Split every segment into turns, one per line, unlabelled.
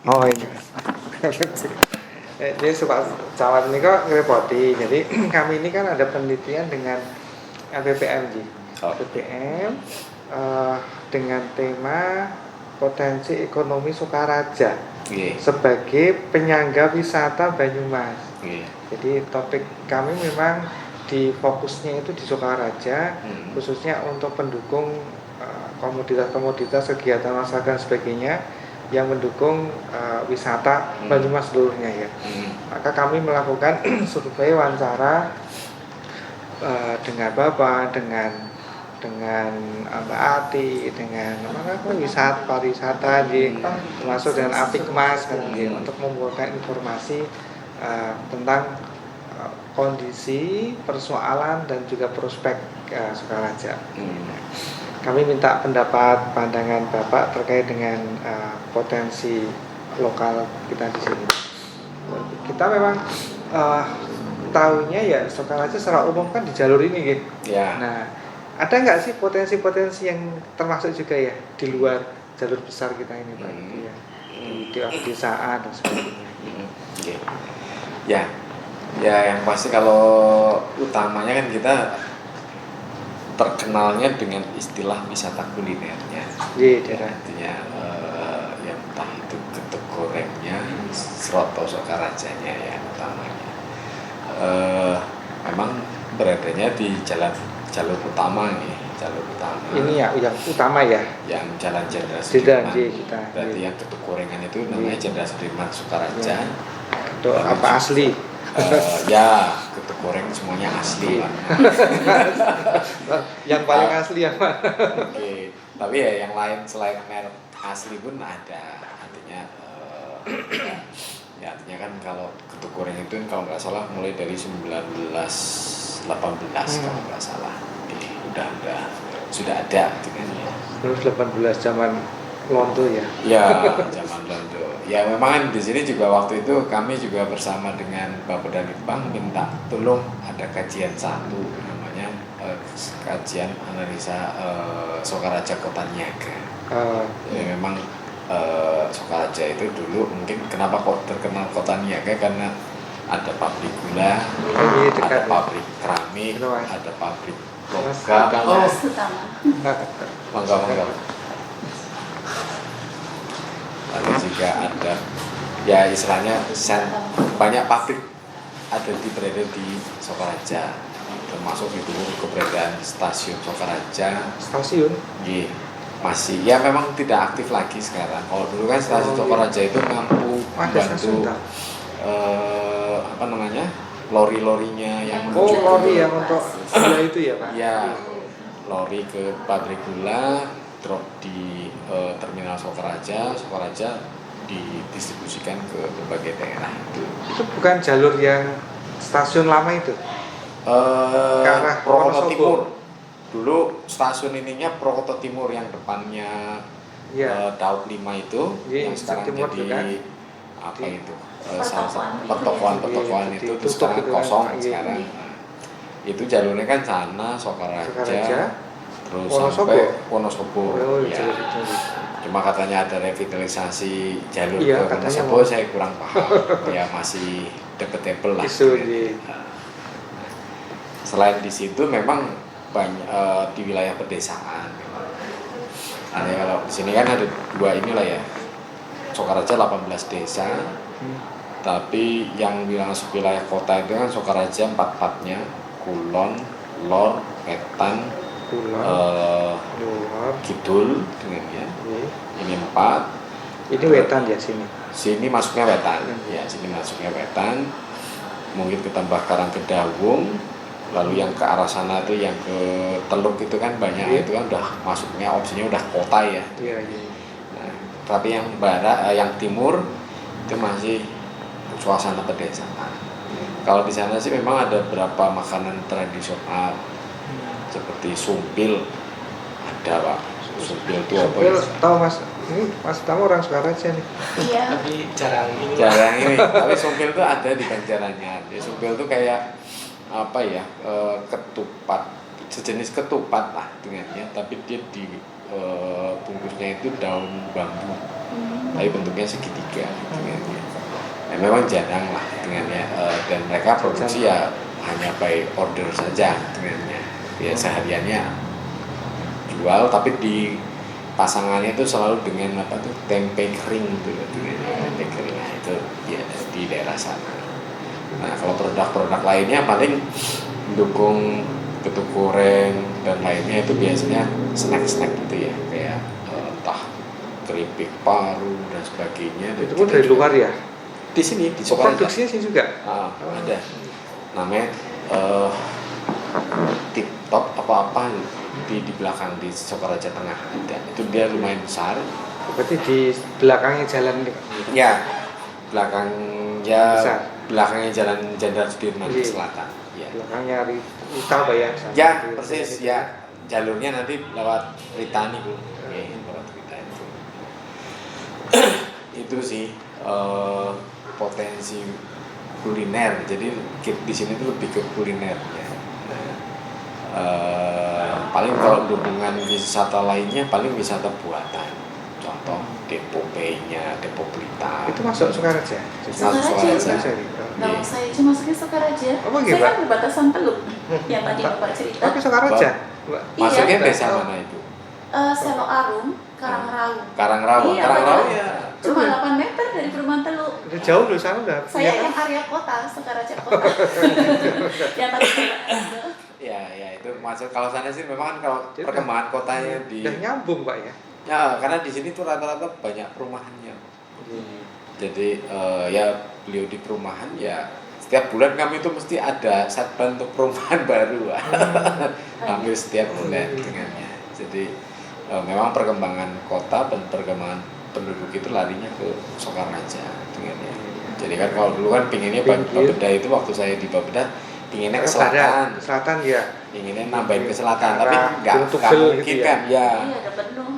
Oh iya. Dia suka cawan ini kok ngerepoti. Jadi kami ini kan ada penelitian dengan LPPM Ji.
Oh.
LPPM dengan tema potensi ekonomi Sokaraja sebagai penyangga wisata Banyumas. Jadi topik kami memang di fokusnya itu di Sokaraja, khususnya untuk pendukung komoditas-komoditas kegiatan masyarakat dan sebagainya yang mendukung wisata Banyumas seluruhnya ya. Maka kami melakukan survei wawancara dengan Bapak, dengan Mbak Ati, dengan wisata pariwisata termasuk dengan Apikmas untuk membuatkan informasi tentang kondisi, persoalan dan juga prospek Sokaraja. Kami minta pendapat pandangan Bapak terkait dengan potensi lokal kita di sini. Kita memang tahunya ya Sokaraja secara umum kan di jalur ini gitu.
Ya.
Nah, ada nggak sih potensi-potensi yang termasuk juga ya di luar jalur besar kita ini Pak? Ya, di pedesaan dan sebagainya.
Ya, yang pasti kalau utamanya kan kita terkenalnya dengan istilah wisata kulinernya.
Iya,
artinya yang entah itu getuk gorengnya, soto Sokarajanya ya utamanya. Memang beradanya di jalur utama nih, jalur utama.
Ini ya yang utama ya.
Yang Jalan Jenderal Sudirman. Berarti
Iya.
yang getuk gorengan itu namanya Jenderal Sudirman Sokaraja.
Itu apa asli?
Ya, getuk goreng semuanya asli.
Yang paling asli ya Pak.
Oke, tapi ya yang lain selain merek asli pun ada. Artinya ya artinya kan kalau getuk goreng itu kalau nggak salah mulai dari 1918 kalau nggak salah. Sudah ada gitu kan ya.
1918 zaman Londo ya.
Ya, zaman Londo. Ya memang kan di sini juga waktu itu kami juga bersama dengan Bapak Danitbang minta tolong ada kajian satu namanya kajian analisa Sokaraja Kota Niaga. Ya, memang Sokaraja itu dulu mungkin kenapa kok terkenal Kota Niaga karena ada pabrik gula, ada pabrik keramik, ada pabrik logam. Mangga. Lalu juga ada ya istilahnya banyak pabrik berada di Sokaraja, termasuk itu keberadaan stasiun Sokaraja.
Stasiun?
Iya, masih ya memang tidak aktif lagi sekarang. Kalau dulu kan stasiun Sokaraja itu mampu membantu lori-lorinya yang menuju
lori yang untuk gula itu ya Pak?
Ya, lori ke pabrik gula, drop di terminal Sokaraja didistribusikan ke berbagai daerah itu.
Itu bukan jalur yang stasiun lama itu? Ke arah
Prokoto Timur. Dulu stasiun ininya Prokoto Timur yang depannya Daud 5 itu, yang sekarang jadi
kan?
apa itu? Pertokoan itu sekarang kosong sekarang. Itu jalurnya kan sana Sokaraja. Terus sampai Wonosobo. Ya. Cuma katanya ada revitalisasi jalur ke Wonosobo, saya kurang paham. Ya masih debatable lah. Selain di situ memang banyak di wilayah pedesaan. Nah, kalau di sini kan ada dua inilah ya. Sokaraja 18 desa. Tapi yang wilayah kota itu kan Sokaraja 4-4-nya, Kulon, Lor, Wetan, Kidul dengan ya. Ini 4.
Ini Wetan ya sini.
Sini masuknya Wetan. Ya, sini masuknya Wetan. Mungkin ketambah Karangkedawung. Lalu yang ke arah sana itu yang ke Teluk itu kan banyak itu kan udah masuknya opsinya udah kota ya.
Iya.
Nah, tapi yang barat yang timur itu masih suasana pedesaan. Kalau di sana sih memang ada beberapa makanan tradisional seperti sumpil ada Pak. Sumpil itu apa ya?
Tahu Mas? Ini Mas tahu orang Sokaraja nih.
Iya.
Tapi jarang ini. Tapi sumpil itu ada di Banjarannya. Jadi sumpil itu kayak apa ya? Ketupat, sejenis ketupat lah dengannya, tapi dia di bungkusnya itu daun bambu. tapi bentuknya segitiga gitu. Ya, memang jarang lah dengannya, dan mereka produksi ya hanya by order saja dengannya. Ya sehariannya jual, tapi di pasangannya itu selalu dengan apa tuh, tempe kering gitu loh, tempe kering. Nah, itu ya di daerah sana. Nah kalau produk-produk lainnya paling mendukung getuk goreng dan lainnya itu biasanya snack-snack gitu ya, kayak entah keripik paru dan sebagainya.
Itu pun dari luar ya?
Di sini di
Sukaraja. Produksinya sih juga?
Ada. Namanya Tip Top apa-apa di belakang di Sukaraja Tengah ada. Itu dia lumayan besar.
Berarti di belakangnya jalan ini Pak?
Ya, belakangnya
Besar.
Belakangnya Jalan Jenderal Sudirman ke selatan. Ya.
Belakangnya Rita Pak ya?
Ya, persis ya. Jalurnya nanti lewat Ritani Bu. Lewat Rita itu. Itu sih potensi kuliner. Jadi di sini tuh lebih ke kuliner ya. Paling kalau dukungan wisata lainnya paling wisata buatan. Contoh Depo P-nya, Depo Blitar.
Itu masuk Sukaraja?
Sukaraja. Nama saya cuma masuknya Sukaraja.
Gitu,
saya kan berbatasan Teluk yang tadi Bapak cerita.
Tapi Sukaraja?
Masuknya
Iya.
desa mana itu?
Selo Arum, Karangrawu.
Karangrawu.
Iya,
Karangrawu
betul.
ya.
Cuma 8 meter dari perumahan Teluk.
Udah jauh loh sana udah.
Saya yang area kota, Sukaraja kota. Yang tadi
Ya itu masuk. Kalau sana sih memang kan kalau
Jadi
perkembangan kotanya di
udah nyambung Pak ya?
ya, karena di sini tuh rata-rata banyak perumahannya. Jadi ya beliau di perumahan ya setiap bulan kami itu mesti ada satpam untuk perumahan baru. Hampir setiap bulan dengannya. Jadi memang perkembangan kota dan perkembangan penduduk itu larinya ke Sukaraja dengannya. Jadi kan kalau dulu kan pinginnya Bapeda itu waktu saya di Bapeda pinginnya ke selatan.
Selatan ya.
Inginnya nambahin ke selatan, tapi nggak mungkin
gitu
kan ya.
Iya, ada penuh.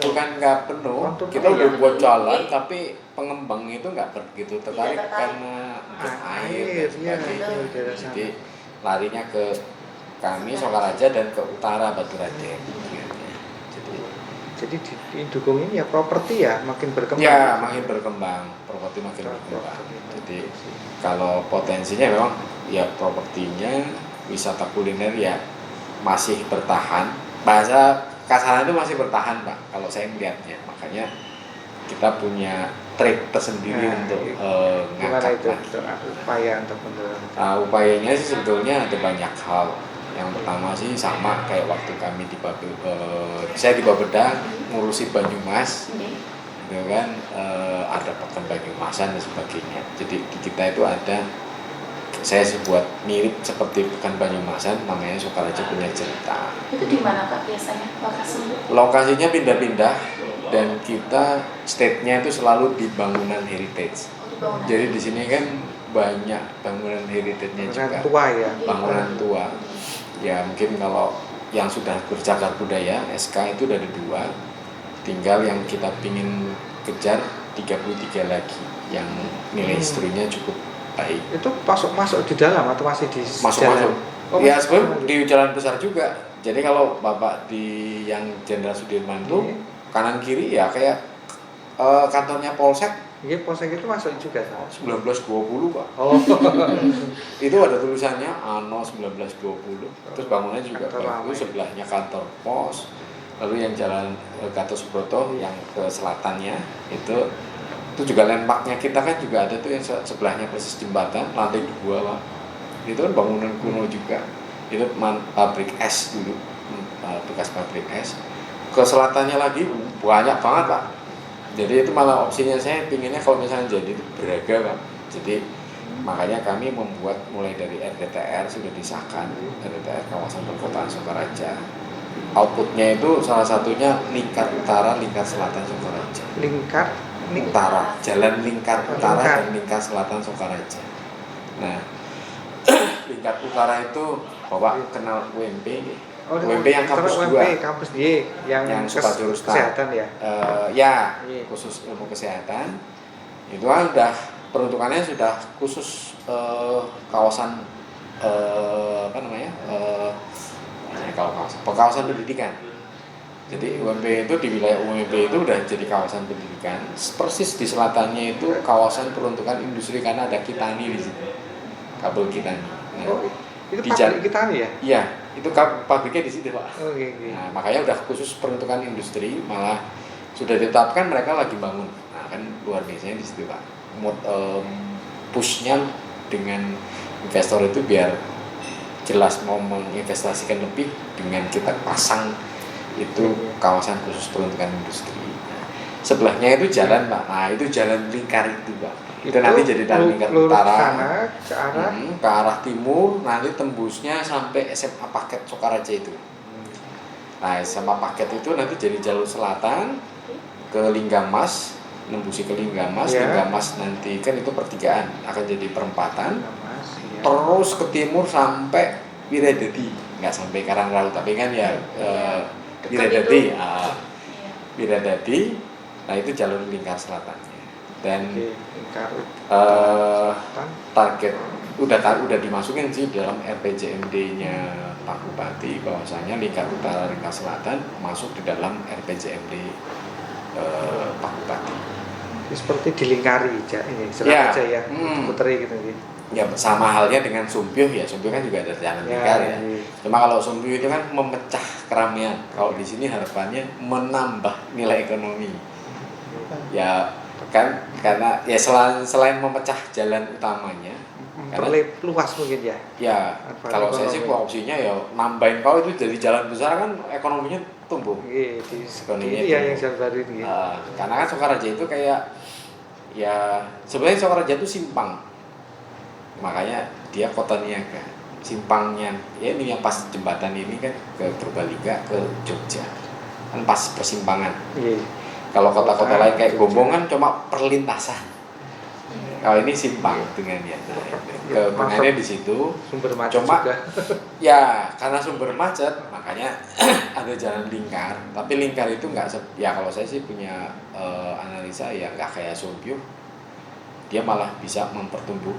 Bukan nggak penuh, kita udah buat jalan, tapi pengembang itu nggak begitu tertarik karena untuk air dan sebagainya. Jadi larinya ke kami Sukaraja dan ke utara Baturadèn.
Jadi didukung ini ya properti ya makin berkembang.
Ya makin berkembang, properti makin berkembang. Jadi kalau potensinya memang ya propertinya, wisata kuliner ya masih bertahan. Bahasa kasarnya itu masih bertahan Pak, kalau saya melihatnya. Makanya kita punya trik tersendiri untuk ngangkat lagi.
Upaya untuk mendorong.
Upayanya sih sebetulnya ada banyak hal. Yang pertama sih sama kayak waktu kami di saya di Bapeda ngurusi Banyumas, gitu kan, ada pekan Banyumasan dan sebagainya. Jadi di kita itu ada, saya buat mirip seperti pekan Banyumasan, namanya Sukaraja Punya Cerita.
Itu di mana Pak biasanya lokasinya?
Lokasinya pindah-pindah dan kita state-nya itu selalu di bangunan heritage. Jadi di sini kan banyak bangunan heritage-nya juga.
Bangunan tua ya.
Bangunan tua. Ya mungkin kalau yang sudah bercagar budaya SK itu dari 2, tinggal yang kita pingin kejar 33 lagi yang nilai historinya cukup baik.
Itu masuk di dalam atau masih di
Masuk. Ya sebenarnya di jalan besar juga. Jadi kalau Bapak di yang Jenderal Sudirman itu kanan kiri ya kayak kantornya Polsek.
Iya, Polsek itu masuk juga.
1920 Pak.
Oh.
Itu ada tulisannya Ano 1920. Terus bangunannya juga bagus, sebelahnya kantor pos. Lalu yang jalan Gatot Subroto yang ke selatannya itu juga landmarknya kita kan juga ada tuh yang sebelahnya persis jembatan lantai 2 Pak. Itu kan bangunan kuno juga. Itu pabrik es dulu, bekas pabrik es. Ke selatannya lagi banyak banget Pak. Jadi itu malah opsinya saya pinginnya kalau misalnya jadi Braga Pak. Jadi makanya kami membuat mulai dari RDTR sudah disahkan, RDTR kawasan perkotaan Sukaraja. Outputnya itu salah satunya lingkar utara, lingkar selatan Sukaraja.
Lingkar
utara, jalan lingkar utara dan lingkar selatan Sukaraja. Nah, lingkar utara itu Bapak kenal UMP? UMP yang kampus 2.
UMP kampus D yang kesehatan ya.
Khusus ilmu kesehatan. Itu kan udah peruntukannya sudah khusus kawasan kawasan pendidikan. Jadi UMP itu di wilayah UMP itu udah jadi kawasan pendidikan. Persis di selatannya itu kawasan peruntukan industri karena ada Kitani di situ. Kabel Kitani. Nah,
Oh, itu
di
pabrik kita nih ya?
Iya, itu pabriknya di situ, Pak.
Oh, oke.
Nah, makanya udah khusus peruntukan industri, malah sudah ditetapkan mereka lagi bangun. Nah, kan luar biasanya di situ, Pak. Pushnya dengan investor itu biar jelas mau menginvestasikan lebih dengan kita pasang itu kawasan khusus peruntukan industri. Nah, sebelahnya itu jalan, Pak. Nah, itu jalan lingkar itu, Pak. Itu nanti jadi jalan lingkar utara ke arah timur, nanti tembusnya sampai SMA Paket Sokaraja itu. Nah, SMA Paket itu nanti jadi jalur selatan ke Linggamas, nembusi ke Linggamas. Linggamas nanti kan itu pertigaan, akan jadi perempatan. Terus ke timur sampai Wiradadi, nggak sampai Karangrau, tapi kan ya Wiradadi, Wiradadi. Nah, itu jalur lingkar selatannya. Dan target udah dimasukin sih dalam RPJMD-nya Pak Bupati bahwasanya lingkar utara lingkar selatan masuk di dalam RPJMD Pak Bupati.
Seperti dilingkari ini aja ya, puteri gitu ya.
Ya sama halnya dengan Sumpyuh ya, Sumpyuh kan juga ada jalan lingkar ya. Cuma kalau Sumpyuh itu kan memecah keramaian. Kalau di sini harapannya menambah nilai ekonomi. Ya kan karena ya selain memecah jalan utamanya,
luas mungkin ya.
Ya kalau saya sih opsinya ya nambahin, kalau itu jadi jalan besar kan ekonominya tumbuh.
Ekonominya yang jalan baru ini.
Karena kan Sokaraja itu kayak ya sebenarnya Sokaraja itu simpang. Makanya dia kota niaga, simpangnya ya ini yang pas jembatan ini kan ke Purbalingga ke Jogja kan pas persimpangan. Kalau kota-kota lain kayak Gombong kan cuma perlintasan. Kalau ini simpang dengannya. Keuntungannya di situ.
Sumber macet
cuma
juga.
Ya karena sumber macet makanya ada jalan lingkar. Tapi lingkar itu nggak ya kalau saya sih punya analisa ya nggak kayak Sumpyuh. Dia malah bisa mempertumbuh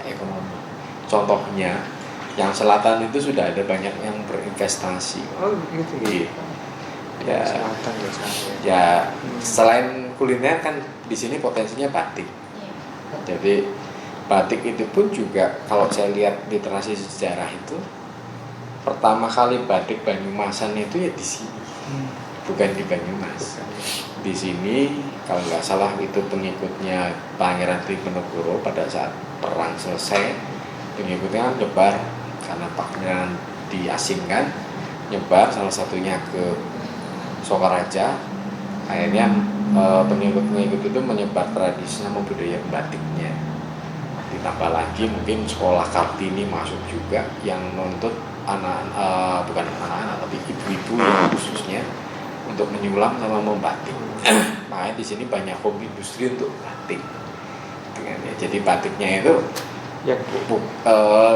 ekonomi. Contohnya yang selatan itu sudah ada banyak yang berinvestasi.
Oh gitu
ya.
Selatan
ya selain kuliner kan di sini potensinya batik. Jadi batik itu pun juga kalau saya lihat literasi sejarah itu pertama kali batik Banyumasan itu ya di sini. Bukan di Banyumas. Di sini kalau nggak salah itu pengikutnya Pangeran Diponegoro pada saat perang selesai, pengikutnya nyebar karena Pangeran diasingkan, nyebar salah satunya ke Sokaraja. Akhirnya pengikut-pengikut itu menyebar tradisi sama budaya batiknya. Ditambah lagi mungkin sekolah Kartini masuk juga yang nuntut bukan anak-anak tapi ibu-ibu yang khususnya untuk menyulam sama membatik. Makanya di sini banyak home industri untuk batik. Jadi batiknya itu
yang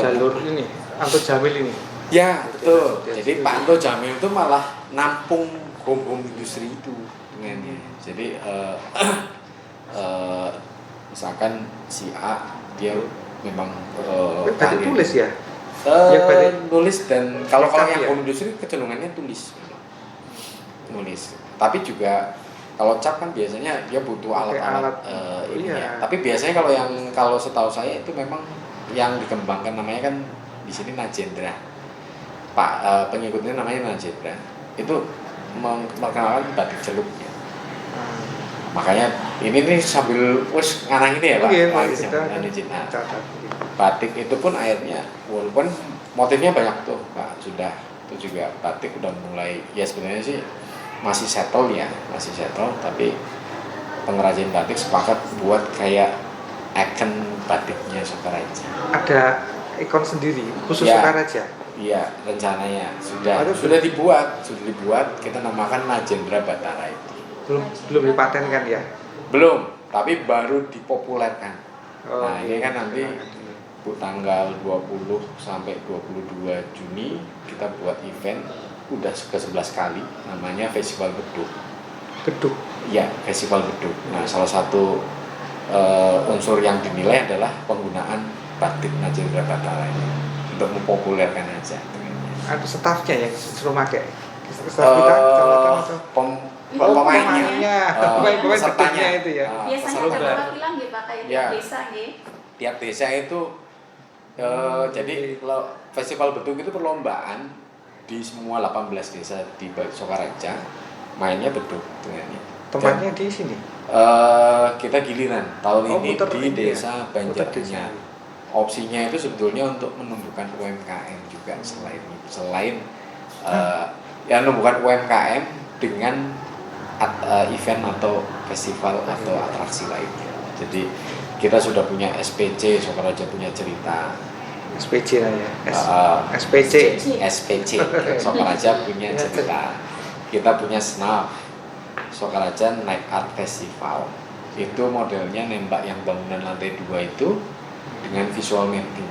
jalur ini, Anto Jamil ini.
Ya betul. Jadi Pak Anto Jamil itu malah nampung home industri itu dengannya. Jadi misalkan si A dia memang
batik tulis ya.
Nulis dan kalau yang home industri kecenderungannya tulis. Tapi juga kalau cap kan biasanya dia butuh alat-alat ini ya. Tapi biasanya kalau setahu saya itu memang yang dikembangkan namanya kan di sini Najendra. Pengikutnya namanya Najendra. Itu memperkenalkan batik celuknya. Makanya ini nih sambil ngarang ini ya Pak. Batik itu pun akhirnya walaupun motifnya banyak tuh Pak, sudah itu juga batik udah mulai ya sebenarnya sih masih settle, tapi pengrajin batik sepakat buat kayak icon batiknya Sokaraja.
Ada ikon sendiri khusus
ya,
Sokaraja.
Iya, rencananya sudah dibuat, kita namakan Najendra Batara itu.
Belum dipatenkan ya?
Belum, tapi baru dipopulerkan. Ini kan nanti tanggal 20 sampai 22 Juni kita buat event udah ke-11 kali namanya Festival Beduk.
Beduk?
Iya, Festival Beduk. Nah, salah satu unsur yang dinilai adalah penggunaan batik Najendra Batara ini untuk mempopulerkan aja.
Ada stafnya yang suruh pakai? Staff kita kecamatan atau
pemainnya,
pemain
pesertanya
itu ya.
Biasanya ada
peserta.
perwakilan nggih Pak kayak
Ya.
di desa nggih.
Tiap desa itu jadi festival beduk itu perlombaan di semua 18 desa di Sokaraja mainnya beduk dengannya.
Tempatnya di sini.
Kita giliran tahun ini
muter
di
ini ya?
desa
Muter
Banjaranyar.
desa.
Opsinya itu sebetulnya untuk menumbuhkan UMKM juga selain ya menumbuhkan UMKM dengan event atau festival atau atraksi lainnya. Jadi kita sudah punya SPC, Sokaraja punya cerita.
SPC lah ya. SPC.
SPC, Sokaraja punya cerita. Kita punya SNAP, Sokaraja Night Art Festival. Itu modelnya nembak yang bangunan lantai 2 itu dengan visual mapping,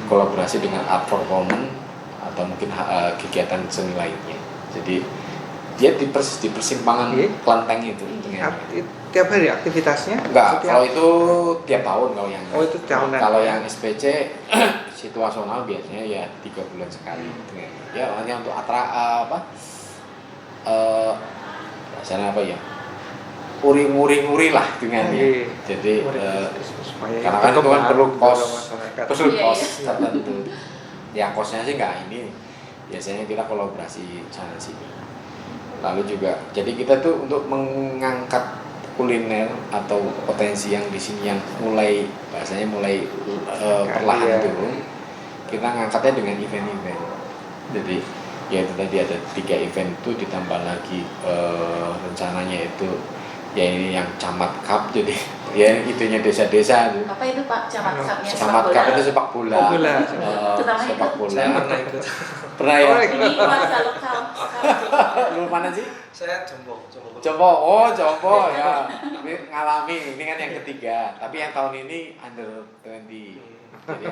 kolaborasi dengan art performance atau mungkin kegiatan seni lainnya. Jadi dia di persimpangan Klenteng itu.
Tiap hari aktivitasnya?
Enggak, kalau itu tiap tahun kalau yang.
Oh, itu tahunan.
Kalau yang SPC situasional biasanya ya 3 bulan sekali. Ya hanya untuk bahasanya apa ya? Uri lah dengannya. Jadi karena kan itu kan perlu kos tertentu. Ya kosnya sih nggak ini. Biasanya kita kolaborasi sana sini. Lalu juga, jadi kita tuh untuk mengangkat kuliner atau potensi yang di sini yang mulai perlahan turun, kita ngangkatnya dengan event-event. Jadi ya itu tadi ada 3 event itu ditambah lagi rencananya itu ya ini yang Camat Cup, jadi ya itunya desa-desa itu.
Apa itu Pak Camat Cup-nya?
Camat Cup itu sepak bola. Sepak bola. Pernah ya?
Ini warga lokal.
Lu mana sih?
Saya Jompo.
Jompo ya. Ini ngalami, ini kan yang ketiga. Tapi yang tahun ini under 20. Jadi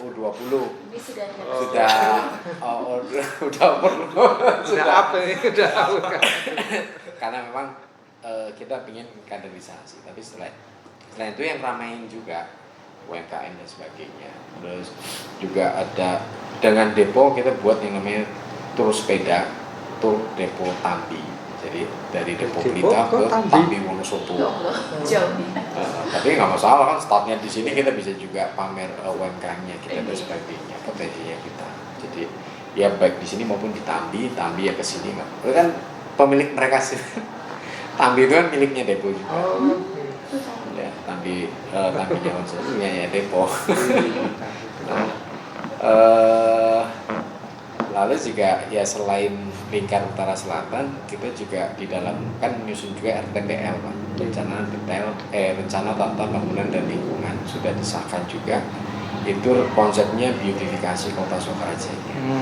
U20.
Ini sudah
sudah
apa ini? Sudah
karena memang kita ingin kaderisasi, tapi selain itu yang ramein juga UMKM dan sebagainya. Terus juga ada dengan depo kita buat yang namanya tur sepeda, tur depo Tambi. Jadi dari depo Pelita ke Tambi Wonosobo.
Jauh nih.
Tapi nggak masalah kan, startnya di sini kita bisa juga pamer UMKM-nya kita dan sebagainya, potensinya kita. Jadi ya baik di sini maupun di Tambi ya ke sini nggak. Itu kan pemilik mereka sih. Tambi itu kan miliknya depo juga. Ya, Tambinya maksudnya ya depo. Nah, lalu juga ya selain lingkar utara selatan, kita juga di dalam kan menyusun juga RTPL Pak, rencana tata bangunan dan lingkungan sudah disahkan juga. Itu konsepnya beautifikasi kota Sokaraja.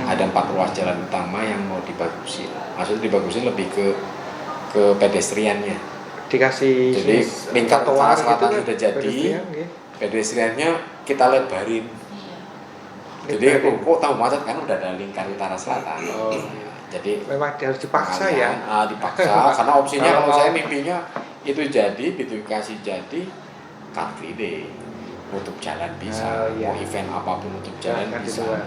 Ada 4 ruas jalan utama yang mau dibagusin. Maksudnya dibagusin lebih ke pedestriannya.
Dikasih
jadi lingkar utara selatan
gitu,
sudah jadi, pedestriannya kita lebarin. Jadi kok tahu macet kan udah ada lingkar utara selatan. Jadi
memang harus dipaksa ya.
Dipaksa karena opsinya kalau saya mimpinya itu jadi beautifikasi jadi car free day, nutup jalan bisa, mau event apapun nutup jalan bisa.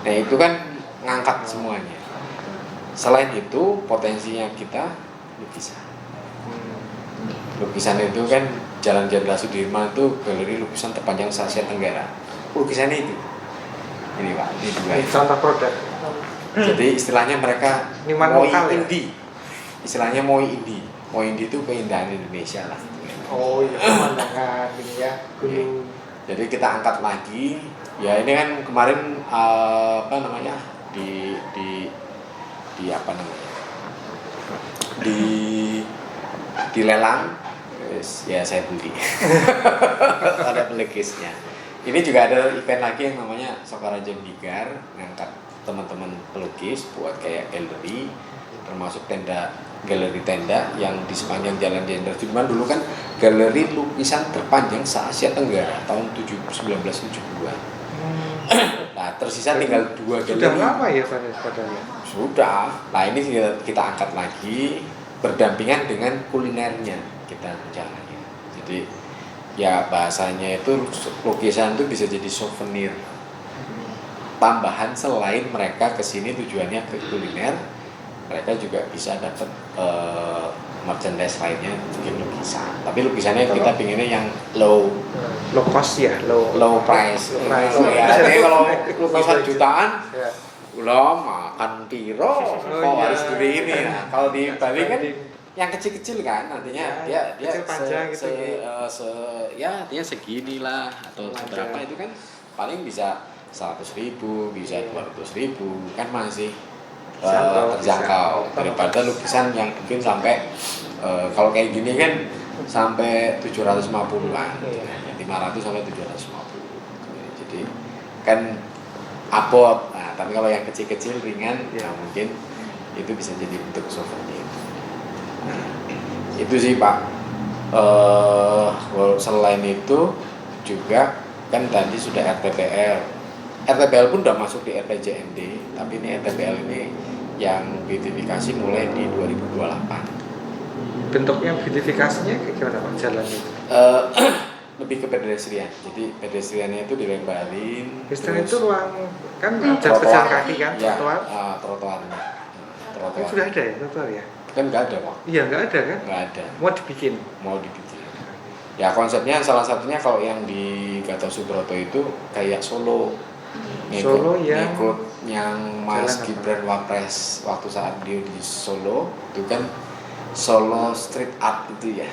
Nah itu kan ngangkat semuanya. Selain itu potensinya kita lukisan itu kan Jalan Jenderal Sudirman itu galeri lukisan terpanjang se Asia Tenggara. Lukisannya itu ini Pak, ini 2
contoh produk.
Jadi istilahnya mereka
mau
indie. Istilahnya mau indie itu keindahan Indonesia lah.
Oh iya, pemandangan ini ya, gunung.
Jadi kita angkat lagi. Ya ini kan kemarin di lelang, ya saya beli. Ada pelukisnya. Ini juga ada event lagi yang namanya Sokaraja Bigar, ngangkat teman-teman pelukis buat kayak galeri, termasuk galeri tenda yang di sepanjang Jalan Jenderal Sudirman. Dulu kan galeri lukisan terpanjang se Asia Tenggara tahun 1972. Nah tersisa tinggal 2 galeri.
Sudah lama ya padahal.
Sudah. Nah ini kita angkat lagi berdampingan dengan kulinernya kita rencananya. Jadi ya bahasanya itu lukisan itu bisa jadi souvenir. tambahan selain mereka kesini tujuannya ke kuliner, mereka juga bisa dapat merchandise lainnya, mungkin lukisan. Tapi lukisannya kita pinginnya yang low
cost ya, low
price.
Low price.
Ya, jadi kalau lukisan jutaan,
Ya.
ulah makan piro, kok
iya.
harus beli ini. Nah, kalau di Bali kan yang kecil-kecil kan, nantinya
Ya,
dia
kecil panjang gitu.
ya dia segini lah atau seberapa itu kan paling bisa 100.000, bisa 200.000 kan masih terjangkau daripada lukisan yang mungkin sampai kalau kayak gini kan sampai 750-an, 500 sampai 750. Jadi kan abot. Nah, tapi kalau yang kecil-kecil ringan ya mungkin itu bisa jadi bentuk souvenir. Nah, itu sih Pak. Selain itu juga kan tadi sudah RTPL. RTPL pun udah masuk di RPJMD, tapi ini RTPL ini yang beautifikasi mulai di 2028.
Bentuknya beautifikasinya kayak gimana Pak jalan itu?
Lebih ke pedestrian. Jadi pedestriannya itu dilebarin.
Pedestrian itu ruang kan
trotoar.
pejalan kaki kan,
Ya,
trotoar.
trotoarnya.
Itu sudah ada ya trotoar ya?
Kan nggak ada Pak.
Iya nggak ada kan?
Nggak ada.
Mau dibikin.
Ya konsepnya salah satunya kalau yang di Gatot Subroto itu kayak Solo.
Solo yang
Mas
Jalan
Gibran Wapres waktu saat dia di Solo itu kan Solo Street Art itu ya,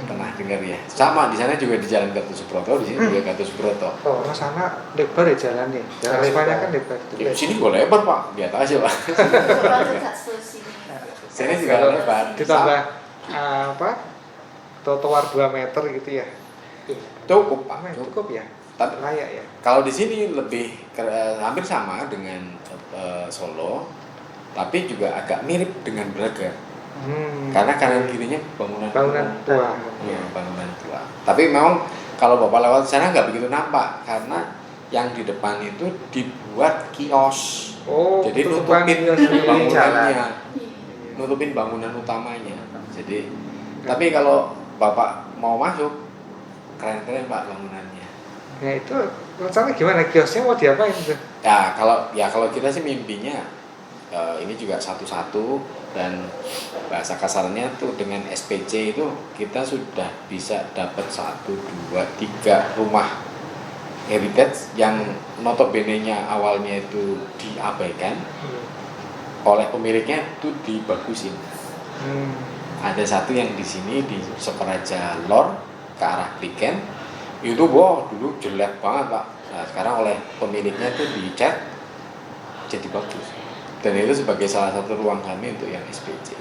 pernah dengar ya. Sama di sana juga di Jalan Gatot Subroto, di sini juga Gatot Subroto.
Oh, sana lebar ya jalannya. Jalan aspalnya kan lebar.
Ya, di sini juga lebar Pak, lihat aja Pak. Sini juga lebar.
Ditambah apa? Trotoar 2 meter gitu ya.
Cukup Pak,
Cukup ya.
Tapi
Layak ya.
kalau di sini lebih hampir sama dengan Solo, tapi juga agak mirip dengan Braga. Karena kanan kirinya bangunan
tua.
Ya, bangunan tua. Tapi memang kalau Bapak lewat sana nggak begitu nampak karena yang di depan itu dibuat kios.
Oh,
jadi
tutupan
nutupin
kios di
bangunannya,
jalan.
nutupin bangunan utamanya. Jadi, tapi kalau Bapak mau masuk, keren-keren Pak bangunannya.
Ya itu rencana gimana kiosnya mau diapain tuh?
Ya kalau kita sih mimpinya ini juga satu-satu dan bahasa kasarnya tuh dengan SPC itu kita sudah bisa dapat 1, 2, 3 rumah heritage yang notabene-nya awalnya itu diabaikan oleh pemiliknya itu dibagusin. Ada satu yang di sini di Sokaraja Lor ke arah Kliken itu dulu jelek banget Pak. Nah sekarang oleh pemiliknya itu dicat jadi bagus. Dan itu sebagai salah satu ruang kami untuk yang SPC.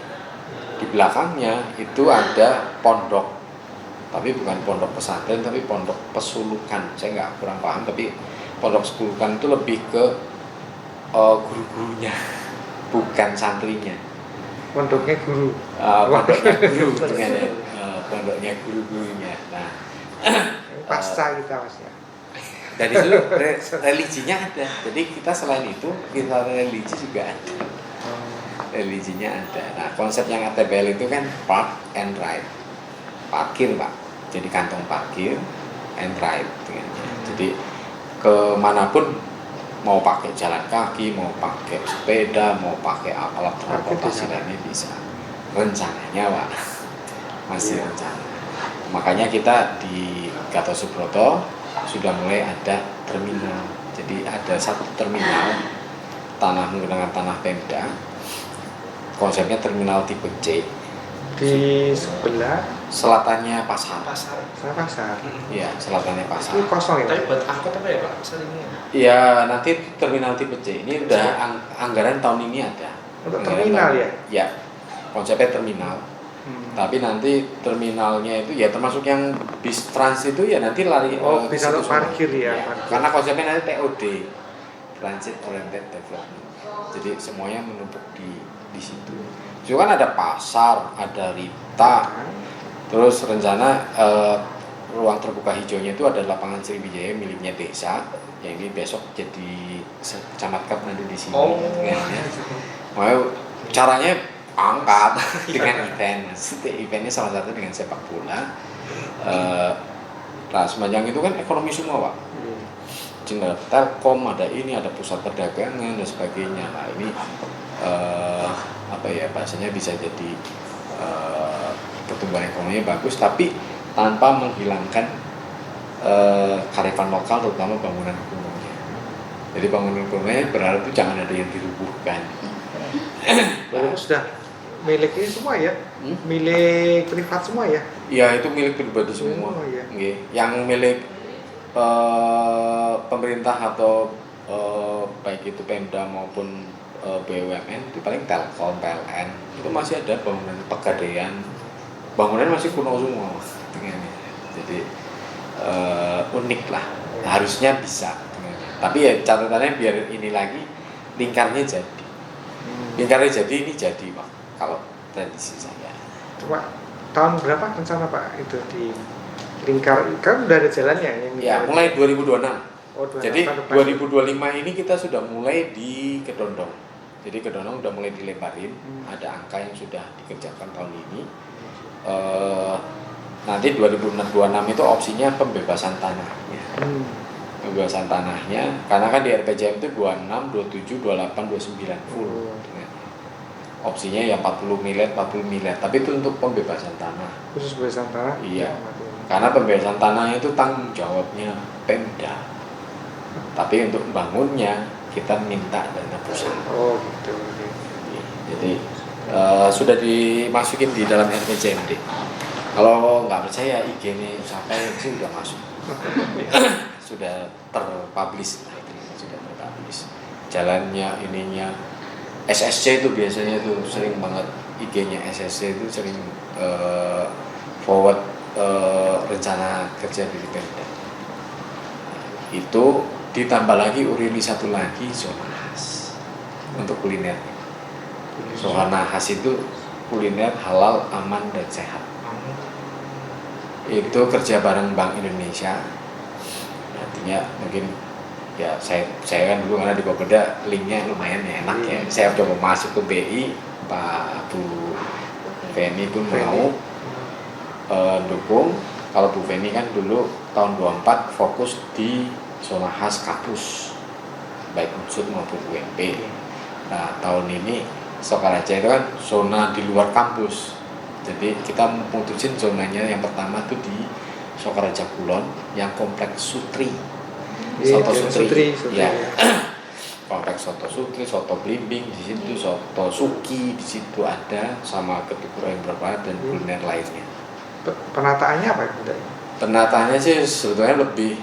Di belakangnya itu ada pondok, tapi bukan pondok pesantren, tapi pondok pesulukan. Saya kurang paham, tapi pondok pesulukan itu lebih ke guru-gurunya, bukan santrinya.
Pondoknya guru.
Pondoknya guru-gurunya. Nah,
pasca kita Mas ya.
dari itu religinya ada. Jadi kita selain itu kita religi juga ada. Religinya ada. Nah konsep yang ATBL itu kan park and ride, parkir Pak. Jadi kantong parkir and ride. Jadi kemanapun mau pakai jalan kaki, mau pakai sepeda, mau pakai alat transportasi lainnya bisa. Rencananya Pak masih rencana. Makanya kita di Gatot Subroto sudah mulai ada terminal. Jadi ada satu terminal menggunakan tanah Pemda. Konsepnya terminal tipe C.
Di sebelah
selatannya pasar.
Pasar.
Iya, selatannya pasar.
Itu kosong ya.
Tapi buat angkot apa ya Pak? Seringnya.
Iya, nanti terminal tipe C ini udah anggaran tahun ini ada.
Untuk terminal ya?
Ya. Konsepnya terminal. Tapi nanti terminalnya itu ya termasuk yang bis trans itu ya nanti lari
bisa untuk parkir ya. Parkir.
Karena konsepnya nanti TOD, Transit Oriented Development. Jadi semuanya menumpuk di situ. Juga kan ada pasar, ada Rita. Terus rencana ruang terbuka hijaunya itu ada lapangan Sriwijaya miliknya desa. Yang ini besok jadi Camat Cup nanti di sini. Caranya angkat dengan event. Eventnya salah satu dengan sepak bola. Nah sepanjang itu kan ekonomi semua Pak. izin ada Telkom, ada ini, ada pusat perdagangan dan sebagainya. Nah ini apa ya bahasanya bisa jadi pertumbuhan ekonominya bagus, tapi tanpa menghilangkan kearifan lokal, terutama bangunan kunonya. Jadi bangunan kunonya berarti jangan ada yang dirubuhkan.
Walaupun sudah milik ini semua ya, milik privat semua ya.
Ya itu milik pribadi semua.
Oh, iya.
Nggih. Yang milik pemerintah atau baik itu Pemda maupun BUMN itu paling Telkom, PLN itu masih ada bangunan Pegadaian, bangunan masih kuno semua Mas. Jadi unik lah, harusnya bisa. Tapi ya catatannya biar ini lagi lingkarnya jadi ini jadi Pak. Kalau prediksi saya.
Cuma tahun berapa rencana Pak itu di lingkar, kan udah ada jalannya yang
Ya mulai 2026.
Oh,
Jadi 2025 ini kita sudah mulai di Kedondong. Jadi Kedondong udah mulai dilebarin, ada angka yang sudah dikerjakan tahun ini. Nanti 2026 itu opsinya pembebasan tanahnya. Pembebasan tanahnya, karena kan di RPJM itu 26, 27, 28, 29 full. Opsinya ya 40 miliar, tapi itu untuk pembebasan tanah.
Khusus pembebasan tanah?
Iya. Karena pembebasan tanahnya itu tanggung jawabnya Pemda. Tapi untuk bangunnya kita minta dana pusat.
Oh gitu.
Jadi sudah dimasukin di dalam RPJMD. Kalau nggak percaya IG ini sampai sih sudah masuk. Sudah terpublish, sudah terpublish. Jalannya ininya SSC itu biasanya tuh sering banget IG-nya SSC itu sering forward rencana kerja dari Pemda. Itu ditambah lagi Urili satu lagi zona khas untuk kuliner. Zona khas itu kuliner halal, aman dan sehat. Itu kerja bareng Bank Indonesia. Artinya mungkin ya saya kan dulu karena di Bapeda linknya lumayan ya, enak ya. Saya coba masuk ke BI, Pak Bu Feni pun mau dukung. Kalau Bu Feni kan dulu tahun 24 fokus di zona khas kampus, baik unsur maupun UMP. Nah tahun ini Sokaraja itu kan zona di luar kampus. Jadi kita memutusin zonanya yang pertama tuh di Sokaraja Kulon yang kompleks Sutri. Soto Sutri. Ya. Kompleks Soto Sutri, Soto Blimbing di situ, Soto Suki di situ ada, sama Ketupuro yang berapa dan kuliner lainnya.
Penataannya apa ya?
Penataannya sih sebetulnya lebih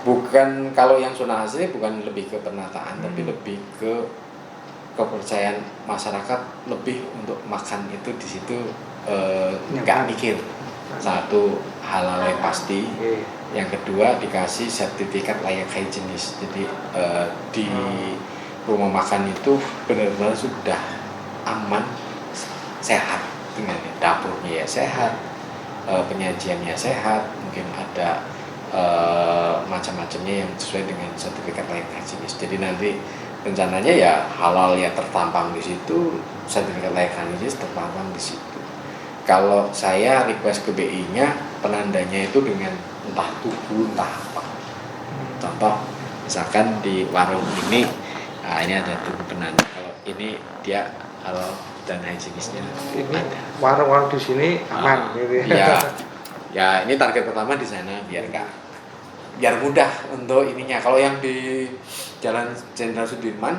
bukan, kalau yang zona asli bukan lebih ke penataan, tapi lebih ke kepercayaan masyarakat lebih untuk makan itu di situ nggak mikir. Satu, halal yang pasti. Yang kedua, dikasih sertifikat layak higienis. Jadi di rumah makan itu benar-benar sudah aman, sehat, dengan dapurnya ya sehat, penyajiannya sehat, mungkin ada macam-macamnya yang sesuai dengan sertifikat layak higienis. Jadi nanti rencananya ya halal ya tertampang di situ, sertifikat layak higienis tertampang di situ. Kalau saya request ke BI-nya, penandanya itu dengan entah tugu, entah apa. Contoh, misalkan di warung ini, nah ini ada tugu penanda. Kalau ini dia halal dan higienisnya
Ini
ada.
warung-warung di sini aman gitu
Ya, ya ini target pertama di sana biar mudah untuk ininya. Kalau yang di Jalan Jenderal Sudirman,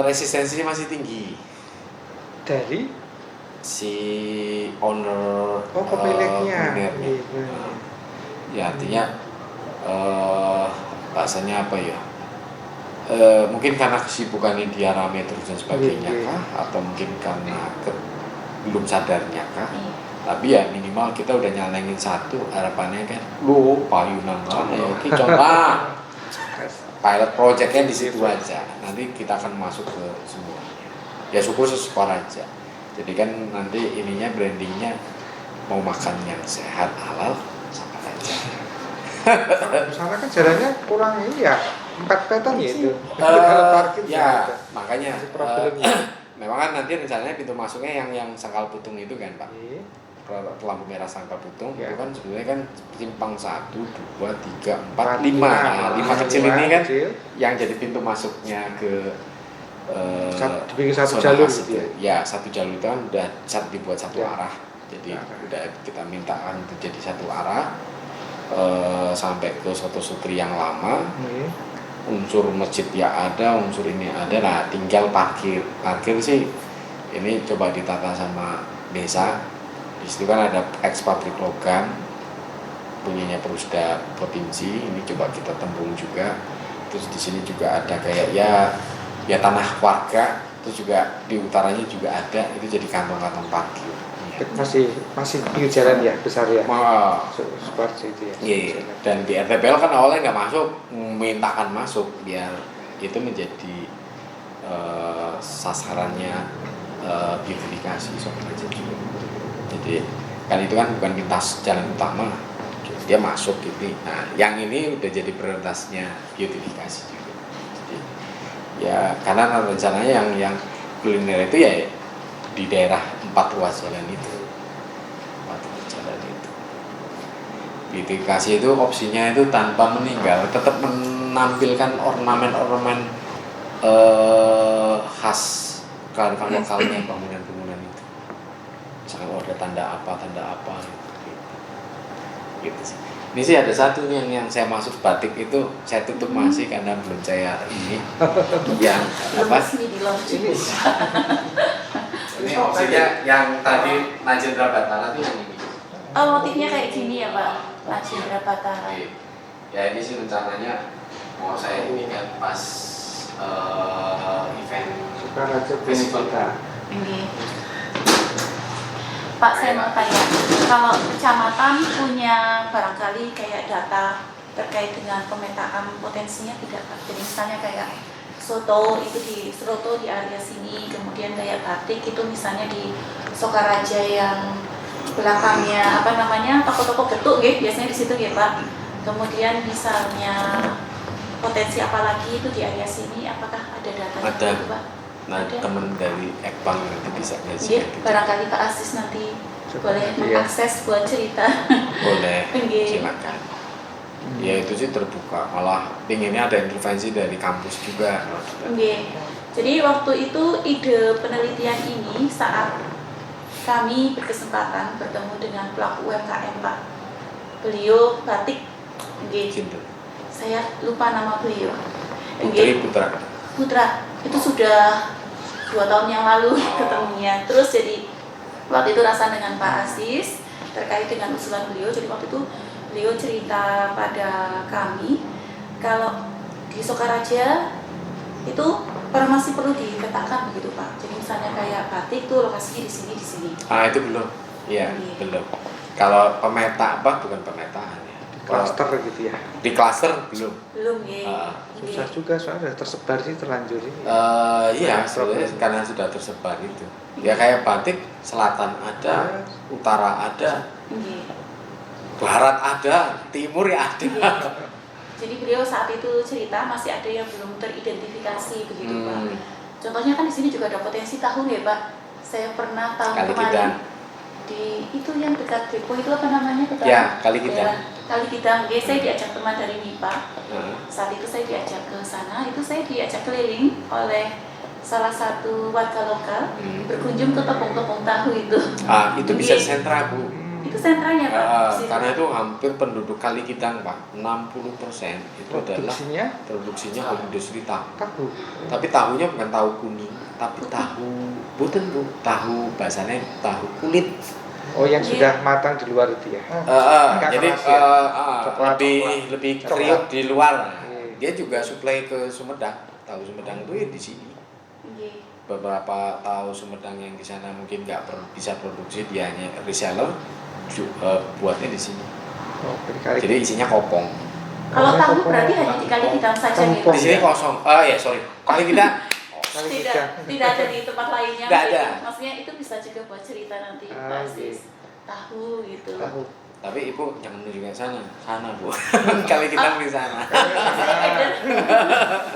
resistensinya masih tinggi.
Dari
Si owner
pemiliknya.
kulinernya. Ya artinya bahasanya apa ya? Mungkin karena kesibukannya dia rame terus dan sebagainya kah, atau mungkin karena belum sadarnya kah? Tapi ya minimal kita udah nyalengin satu, harapannya kan lu payunan kan ya oke, contoh pilot projectnya di situ aja. Nanti kita akan masuk ke semuanya. Ya syukur seskor aja. Jadi kan nanti ininya brandingnya mau makan yang sehat halal sama aja.
Sana kan jalannya kurang ini ya, 4 petan ya itu. Parkir
Ya
gitu.
makanya
problemnya.
memang kan nanti rencananya pintu masuknya yang Sangkal Putung itu kan Pak. lampu merah Sangka Putung
Ya.
itu kan sebenarnya kan simpang 1, 2, 3, 4, 5.
Lima.
Nah, 5 kecil ini kan
kecil.
yang jadi pintu masuknya ke
Dibikin satu
zona
jalur
khas
gitu
itu. Ya, satu jalur itu kan udah dibuat satu
Ya.
arah. Jadi
Arah.
udah kita mintakan itu jadi satu arah sampai ke Soto Sutri yang lama.
Oke.
Unsur masjid ya ada, unsur ini ada. Nah, tinggal parkir. Parkir sih ini coba ditata sama desa. Di situ kan ada ex pabrik logam punyanya Perusda Provinsi. Ini coba kita tembung juga. Terus di sini juga ada kayak ya tanah warga. Terus juga di utaranya juga ada. Itu jadi kantong-kantong parkir.
Masih pinggir jalan ya, besar ya.
Wah,
Seperti itu ya.
iya. Dan di RTPL kan awalnya nggak masuk, mintakan masuk biar itu menjadi sasarannya beautifikasi soalnya juga. Jadi kan itu kan bukan lintas jalan utama, dia masuk gitu. Nah, yang ini udah jadi prioritasnya beautifikasi juga. Jadi, ya karena rencananya yang kuliner itu ya di daerah 4 ruas jalan itu. 4 ruas jalan itu. Beautifikasi itu opsinya itu tanpa meninggal, tetap menampilkan ornamen-ornamen khas kearifan lokalnya bangunan-bangunan itu. Misalkan ada tanda apa gitu sih. Ini sih ada satu yang saya masuk batik itu saya tutup masih karena belum saya ini yang
Belum
apa?
resmi di launching.
Ini opsinya yang tadi Najendra Batara itu yang ini.
Oh, motifnya kayak gini ya Pak, Najendra Batara.
Ya ini sih rencananya mau saya ini kan pas event
Sukaraja
festival.
Ini. Pak, saya mau tanya, kalau kecamatan punya barangkali kayak data terkait dengan pemetaan potensinya tidak Pak? Jadi misalnya kayak soto itu di Seroto di area sini, kemudian kayak batik itu misalnya di Sokaraja yang belakangnya apa namanya toko-toko getuk gitu, biasanya di situ ya Pak. Kemudian misalnya potensi apa lagi itu di area sini, apakah ada data
Ada.
itu Pak?
Nah,
Ada.
teman dari Ekbang nanti bisa ngasih
Iya,
gitu.
barangkali Pak Asis nanti boleh
Iya.
mengakses buat cerita.
Boleh,
Nggih.
silakan. Ya itu sih terbuka, malah pinginnya ada intervensi dari kampus juga.
Oke. Jadi waktu itu ide penelitian ini saat kami berkesempatan bertemu dengan pelaku UMKM Pak. Beliau batik, nggih.
Gitu.
Saya lupa nama beliau.
Putri Putra.
Putra itu sudah 2 tahun yang lalu ketemunya. Terus jadi waktu itu rasa dengan Pak Asis terkait dengan usulan beliau. Jadi waktu itu beliau cerita pada kami kalau di Sokaraja itu masih perlu dipetakan begitu Pak. Jadi misalnya kayak batik tuh lokasinya di sini.
Ah itu belum, iya
Iya.
belum. Kalau pemeta apa bukan pemetaan ya?
Klaster gitu ya.
Di klaster belum.
Belum ya.
Ah.
Susah juga soalnya udah tersebar sih terlanjur ini.
Iya,
Nah,
sebenarnya
problem.
karena sudah tersebar itu. Ya kayak batik, selatan ada, utara ada, barat ada, timur ya ada.
Iya. Jadi beliau saat itu cerita masih ada yang belum teridentifikasi begitu Pak.
Hmm.
Contohnya kan di sini juga ada potensi tahu ya Pak. Saya pernah tahun
Kali
kemarin
Kidang.
di itu yang dekat depo itu apa namanya? Dekat
Ya, Kali Kidang.
daerah Kali Kidang. Oke, saya diajak teman dari MIPA.
Nah,
Saat itu saya diajak ke sana. Itu saya diajak keliling oleh salah satu warga lokal berkunjung ke tepung-tepung tahu itu.
itu bisa
Oke.
sentra Bu.
Itu sentranya Pak. di situ.
Karena itu hampir penduduk Kali Kidang Pak, 60% itu adalah produksinya industri tahu.
tahu.
Tapi tahunya bukan tahu kuning, tapi tahu buten Bu, tahu bahasanya tahu kulit.
Oh yang
Iya.
sudah matang di luar itu ya. Nggak
Jadi
keras ya? Coklat.
lebih
Coklat.
kriuk di luar.
Iya.
Dia juga suplai ke Sumedang. Tahu Sumedang itu ya di sini.
Iya.
Beberapa tahu Sumedang yang di sana mungkin nggak bisa produksi, dia hanya reseller, buatnya di sini.
Oh, kali.
Jadi isinya kopong.
Kalau tahu berarti hanya di Kali Kidang saja nih
Kompong.
Pak.
Di sini kosong. Sorry. Kali Kidang.
Kali
Tidak,
Kidang.
tidak ada di tempat lainnya.
Nggak ada.
Maksudnya itu bisa juga buat cerita nanti
Ah,
Pak Asis. Tahu gitu.
Tahu.
Tapi ibu jangan menunjukkan sana Bu. Kali Kidang di sana.
Saya keder.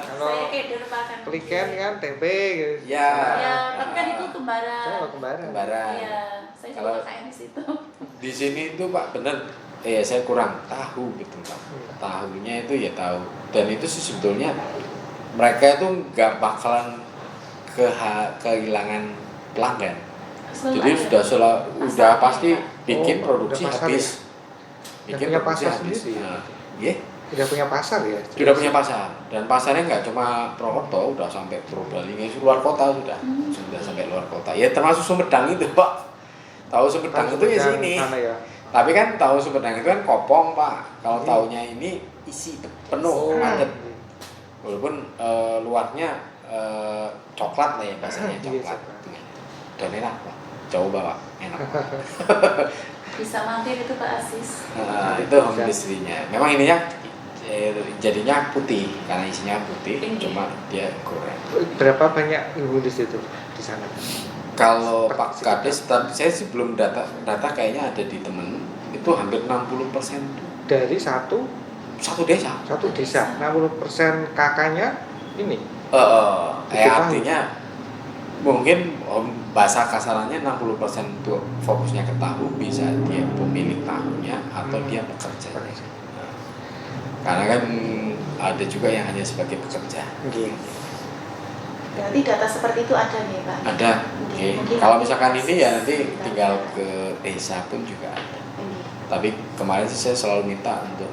Kalau
Saya keder Pak kan.
Kliken kan tempe gitu.
Ya.
Ya, tapi kan itu kembaran.
Saya kembaran.
Kembaran.
Iya, Saya
Kalau
juga kayak di situ.
di sini itu Pak bener, saya kurang tahu gitu Pak. Tahunya itu ya tahu, dan itu sih sebetulnya mereka itu nggak bakalan kehilangan pelanggan.
Selalu
Jadi
ada.
udah pasti
Pak.
bikin
Oh,
produksi
udah pasar
habis.
ya?
Bikin
Udah punya
produksi
pasar
habis.
sendiri ya?
Nah, iya.
Udah punya pasar ya?
Sudah punya pasar, dan pasarnya nggak cuma Purwokerto, udah sampai Purbalingga, luar kota sudah sampai luar kota. Ya termasuk Sumedang itu Pak. Tahu Sumedang itu ya sini.
Sana ya.
Tapi kan tahu Sumedang itu kan kopong Pak. Kalau taunya ini isi penuh padat. Walaupun luarnya coklat lah ya bahasanya,
Iya,
coklat.
coklat.
Dan enak Pak. Coba Pak, enak.
Bisa mampir itu Pak Asis.
Nah, itu home industry-nya. Memang ininya jadinya putih karena isinya putih, cuma dia goreng.
Berapa banyak ibu di situ di sana?
Kalau Pak Kades, saya sih belum data kayaknya ada di temen, itu hampir 60%
Dari satu
desa.
desa, 60% kakaknya ini.
Artinya mungkin bahasa kasarannya 60% itu fokusnya ke tahu, bisa dia pemilik tahunya atau dia pekerja. Karena kan ada juga yang hanya sebagai pekerja.
Berarti data seperti itu ada nih Pak?
Ada.
Oke.
Kalau misalkan ini ya nanti tinggal ke desa pun juga ada. Tapi kemarin sih saya selalu minta untuk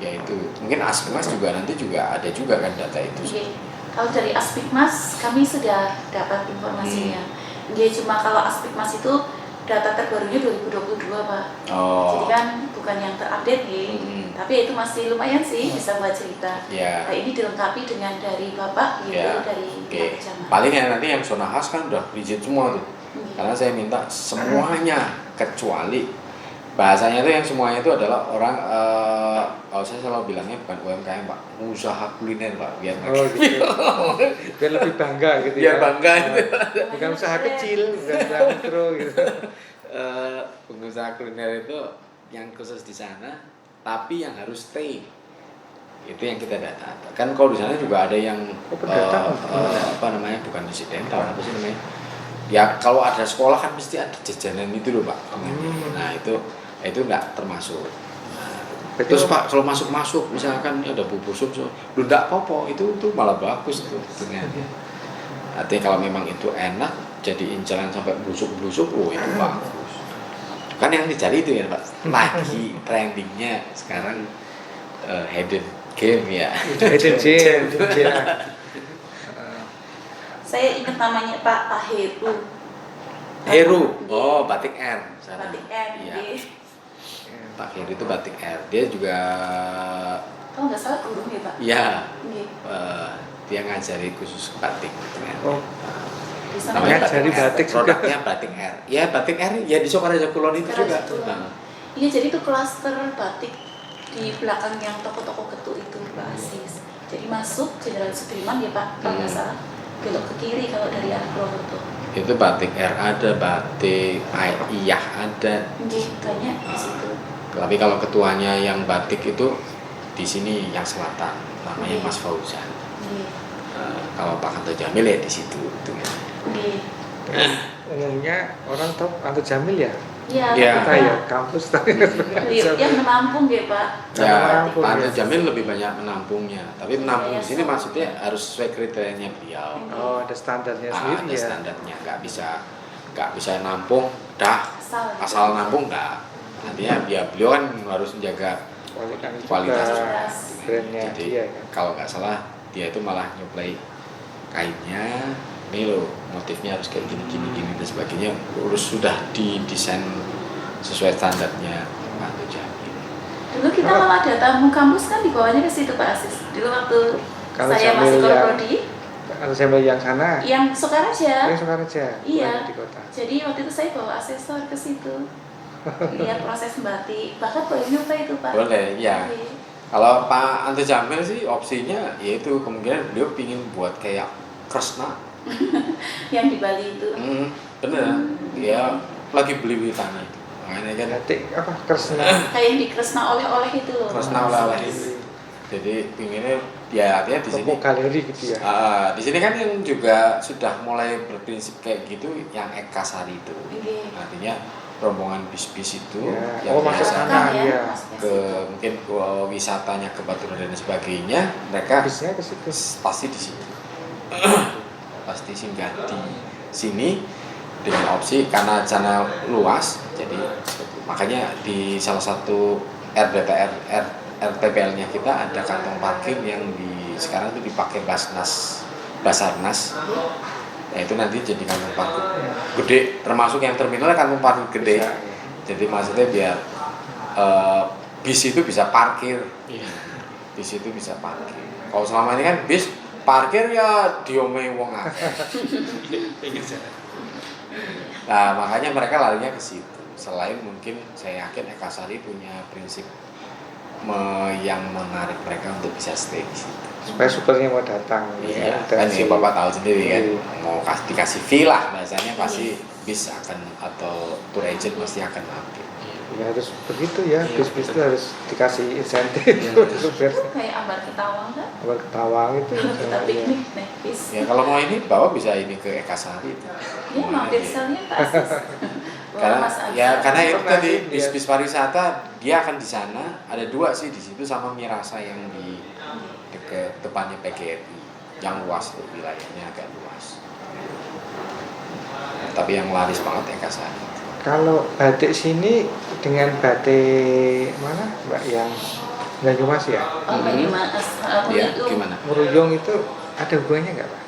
yaitu mungkin Aspikmas juga nanti juga ada juga kan data itu.
Oke. Kalau dari Aspikmas kami sudah dapat informasinya. Cuma kalau Aspikmas itu data terbarunya 2022 Pak. Jadi kan bukan yang terupdate tapi itu masih lumayan sih bisa buat cerita. Nah, ini dilengkapi dengan dari Bapak dari kecamatan.
Paling ya nanti yang zona khas kan udah rigid semua tuh. Karena saya minta semuanya kecuali bahasanya itu yang semuanya itu adalah orang kalau saya selalu bilangnya bukan UMKM Pak, usaha kuliner Pak, biar
biar lebih bangga gitu
biar
ya.
bangga gitu.
Bukan usaha kecil, bukan usaha mikro gitu.
Pengusaha kuliner itu yang khusus di sana, tapi yang harus stay. Itu yang kita data. Kan kalau di sana juga ada yang bukan insidental, apa sih namanya? Ya kalau ada sekolah kan mesti ada jajanan itu loh Pak. Nah itu nggak termasuk. Nah, terus Pak kalau masuk misalkan ada bubur sup, lu nggak apa-apa, itu malah bagus tuh ternyata. Artinya kalau memang itu enak, jadi inceran sampai busuk-busuk, itu bagus. Kan yang dicari itu ya Pak. Lagi trendingnya sekarang hidden game ya.
Hidden gem.
Saya ingat namanya Pak
Heru. Oh, Batik Air.
Batik Air.
Iya. Pak Heru itu Batik Air. Dia juga
kalau nggak salah guru ya Pak.
Iya. Dia ngajari khusus batik.
Oh.
Namanya
ngajari batik juga.
Produknya Batik Air. Ya, Batik Air ya di Sukaraja Kulon itu juga.
Iya, jadi itu klaster batik di belakang yang toko-toko ketu itu Pak Asis. Jadi masuk Jenderal Sudirman ya Pak, kalau nggak salah belok ke kiri kalau dari arah Purwokerto.
Itu Batik Air ada, Batik Iyah ada.
Banyak di situ.
Tapi kalau ketuanya yang batik itu di sini yang selatan, namanya Mas Fauzan. Kalau Pak Anto Jamil ya di situ.
Umumnya orang tahu Anto Jamil ya.
Iya.
Kita ya kampus
yang menampung ya Pak.
Ya, Pak Anto Jamil lebih banyak menampungnya. Tapi menampung di sini maksudnya harus sesuai kriterianya beliau.
Oh, ada standarnya sendiri
ada
ya.
standarnya, nggak bisa nampung dah asal nampung nggak. Artinya beliau kan harus menjaga kualitas
brandnya.
Jadi
dia kan.
kalau nggak salah dia itu malah nyuplai kainnya, ini loh motifnya harus kayak gini dan sebagainya, harus sudah didesain sesuai standarnya Pak Anto Jamil.
Dulu kita malah datamu kampus kan dibawanya ke situ Pak Asis. Dulu waktu
Kalau
saya masih prodi.
Anto Jamil yang sana.
Yang Sukaraja.
Yang Sukaraja.
Iya.
Di kota.
Jadi waktu itu saya bawa asesor ke situ. Lihat proses batik, bahkan boleh nyoba itu Pak.
Boleh, ya. Kalau Pak Anto Jamil sih opsinya yaitu kemungkinan beliau pingin buat kayak Kresna.
Yang di Bali itu.
Bener. Ya lagi beli witannya itu. Makanya kan
Batik apa Kresna.
Kayak yang di Kresna oleh-oleh itu loh.
Kresna oleh-oleh itu. Jadi pinginnya ya artinya di sini
toko galeri gitu ya.
di sini kan yang juga sudah mulai berprinsip kayak gitu yang Eka Sari itu.
Oke.
Artinya rombongan bis-bis itu
Ya.
yang
Oh, masuk
biasa
sana.
Kan
iya.
ke mungkin ke wisatanya ke Batu dan sebagainya, mereka
Bisnya ke situ.
pasti di sini. Pasti singgah di sini dengan opsi karena sana luas, jadi makanya di salah satu RTPL-nya kita ada kantong parkir yang sekarang itu dipakai Basarnas. Ya itu nanti jadi kantong parkir gede, termasuk yang terminal kantong parkir gede.
Bisa, ya.
Jadi maksudnya biar bis itu bisa parkir. Bis itu bisa parkir. Kalau selama ini kan bis parkir ya diomei wong akeh.
Pinggir jalan.
Nah, makanya mereka larinya ke situ. Selain mungkin saya yakin Eka Sari punya prinsip yang menarik mereka untuk bisa stay di situ.
Supaya supirnya mau datang.
Iya,
Dan
kan ya Bapak tahu sendiri kan,
Iya.
mau dikasih fee lah, bahasanya pasti bis akan atau tour agent pasti akan ambil.
Ya harus begitu ya,
Iya,
bis-bis itu harus dikasih insentif
Iya.
supir.
Kayak Ambar Ketawang kan?
Awal ketawang itu.
Kita
ya.
piknik naik bis.
Ya kalau mau ini Bapak bisa ini ke Eka Sari itu.
Iya, mampir sekalian Pak Asis.
Karena
Mas Agus.
ya karena itu
Pernah
tadi
sih, dia.
bis-bis pariwisata dia akan di sana, ada dua sih di situ sama Mirasa yang di dekat depannya PGRI yang luas tuh, wilayahnya agak luas. Tapi yang laris banget Eka Sari.
Kalau batik sini dengan batik mana Mbak yang Banyumas ya?
Oh, Banyumas.
Ya,
Itu
gimana?
Meruyung itu ada hubungannya nggak Pak?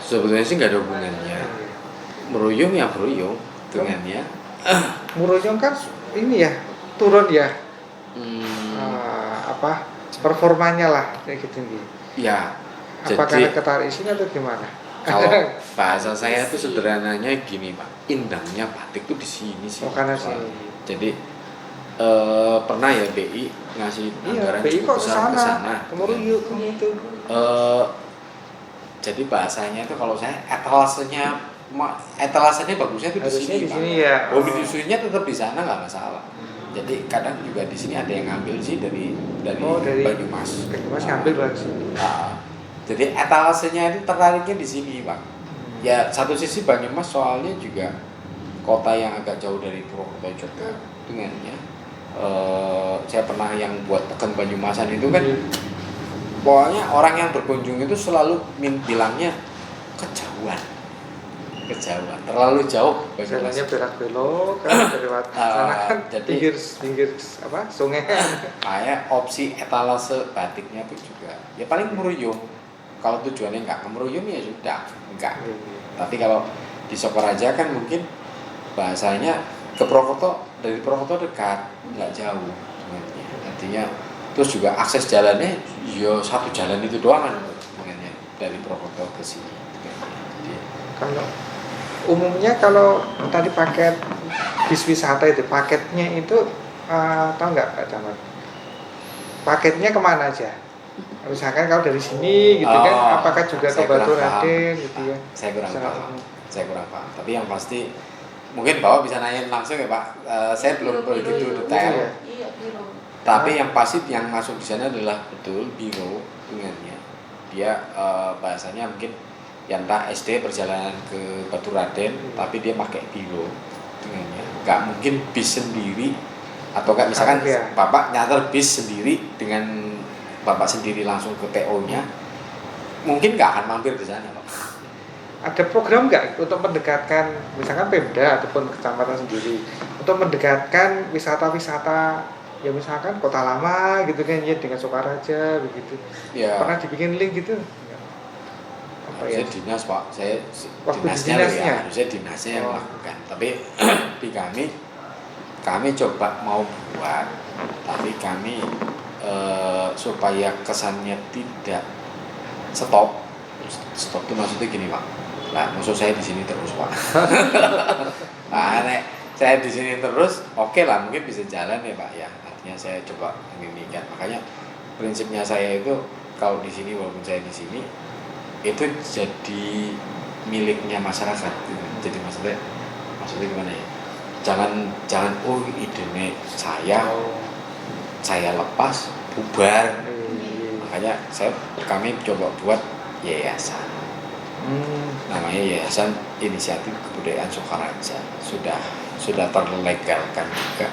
Sebetulnya sih nggak ada hubungannya. Meruyung ya meruyung dengannya.
Meruyung kan ini ya turun ya apa performanya lah kayak gitu nih.
Ya,
Apa
jadi
karena ketarik sini atau gimana?
kalau bahasa saya tuh sederhananya gini Pak, indahnya batik tuh di sini sih.
Oh, karena
Soalnya.
sini.
Jadi pernah ya BI ngasih
Iya,
anggaran
BI
cukup
kok
besar ke
kesana,
sana.
ke Meruyung gitu.
Jadi bahasanya itu kalau saya etalasenya bagusnya itu di
Harusnya
sini.
di
Pak.
sini ya.
Hobi disuinya tetap di sana nggak masalah. Jadi kadang juga di sini ada yang ngambil sih dari
dari
Banyumas.
Banyumas ngambil dari sini.
Jadi etalasenya itu tertariknya di sini, Pak. Ya satu sisi Banyumas soalnya juga kota yang agak jauh dari Purwokerto juga dengannya. Saya pernah yang buat pekan Banyumasan itu kan, pokoknya orang yang berkunjung itu selalu bilangnya kejauhan, terlalu jauh Banyumas.
Jalannya belok-belok kan dari sana kan
jadi-
pinggir apa sungai.
Kayak opsi etalase batiknya itu juga ya paling meruyung. Kalau tujuannya nggak ke meruyung ya sudah enggak. Tapi kalau di Sokaraja kan mungkin bahasanya ke Purwokerto, dari Purwokerto dekat, nggak jauh sebenarnya. Artinya terus juga akses jalannya ya satu jalan itu doang kan sebenarnya dari Purwokerto ke sini. Jadi,
Kalau umumnya kalau tadi paket bis wisata itu paketnya itu tahu nggak Pak Camat? Paketnya kemana aja? Misalkan kalau dari sini gitu kan, apakah juga ke
saya kurang
Batu
paham.
Raden gitu ya?
Saya kurang
Secara
paham.
umum.
Saya kurang paham. Tapi yang pasti mungkin Bapak bisa nanyain langsung ya Pak. Saya belum begitu detail.
Iya.
Iya, biro.
Tapi yang pasti yang masuk di sana adalah betul biro dengannya. Dia bahasanya mungkin ya entah SD perjalanan ke Batu Raden, tapi dia pakai biro dengannya. Nggak mungkin bis sendiri atau kayak misalkan
Iya.
Bapak nyater bis sendiri dengan Bapak sendiri langsung ke PO-nya, mungkin nggak akan mampir di sana Pak.
Ada program nggak untuk mendekatkan misalkan Pemda ataupun kecamatan sendiri untuk mendekatkan wisata-wisata ya misalkan Kota Lama gitu kan ya dengan Sokaraja begitu.
Ya.
Pernah dibikin link gitu? Apa ya?
Harusnya dinas Pak, saya
Waktu
dinasnya
dinasnya?
ya, harusnya dinasnya yang
Oh.
melakukan. Tapi di kami coba mau buat, tapi kami supaya kesannya tidak stop itu maksudnya gini Pak. Nah, maksud saya di sini terus Pak. Nah, nek saya di sini terus, oke lah mungkin bisa jalan ya Pak ya. Artinya saya coba menginginkan. Makanya prinsipnya saya itu kalau di sini walaupun saya di sini itu jadi miliknya masyarakat. Jadi maksudnya gimana ya? Jangan oh idenya saya saya lepas bubar.
Iya.
Makanya kami coba buat yayasan. Namanya Yayasan Inisiatif Kebudayaan Sokaraja. Sudah terlegalkan juga.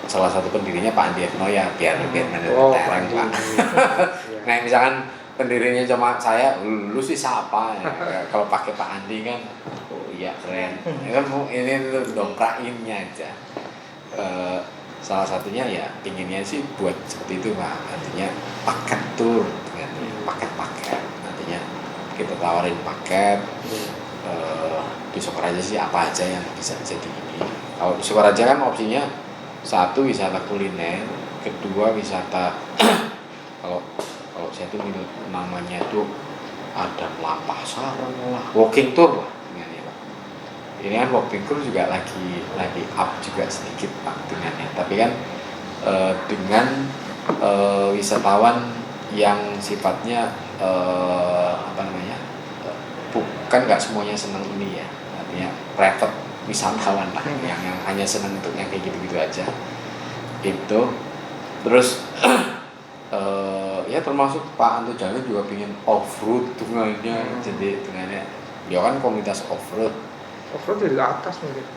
Salah satu pendirinya Pak Andi Atno ya, biar
Oh,
terang Pak.
Iya.
Nah misalkan pendirinya cuma saya, lu sih siapa ya? Kalau pakai Pak Andi kan, oh iya keren. Ya kan ini tuh dongkrakinnya aja. Salah satunya ya pinginnya sih buat seperti itu Pak. Artinya paket tour, paket-paket. Artinya kita tawarin paket. Di Sokaraja sih apa aja yang bisa jadi ini. Kalau di Sokaraja kan opsinya satu wisata kuliner, kedua wisata kalau saya tuh namanya tuh ada melampah sarang lah, walking tour lah ini Pak. Ini kan walking tour juga lagi up juga sedikit Pak dengannya. Tapi kan dengan wisatawan yang sifatnya bukan nggak semuanya senang ini ya, artinya private wisatawan lah yang hanya senang untuk yang kayak gitu-gitu aja itu. Terus ya termasuk Pak Anto Jamil juga pingin off-road dengannya. Jadi dengannya dia kan komunitas off-road
Di atas mungkin.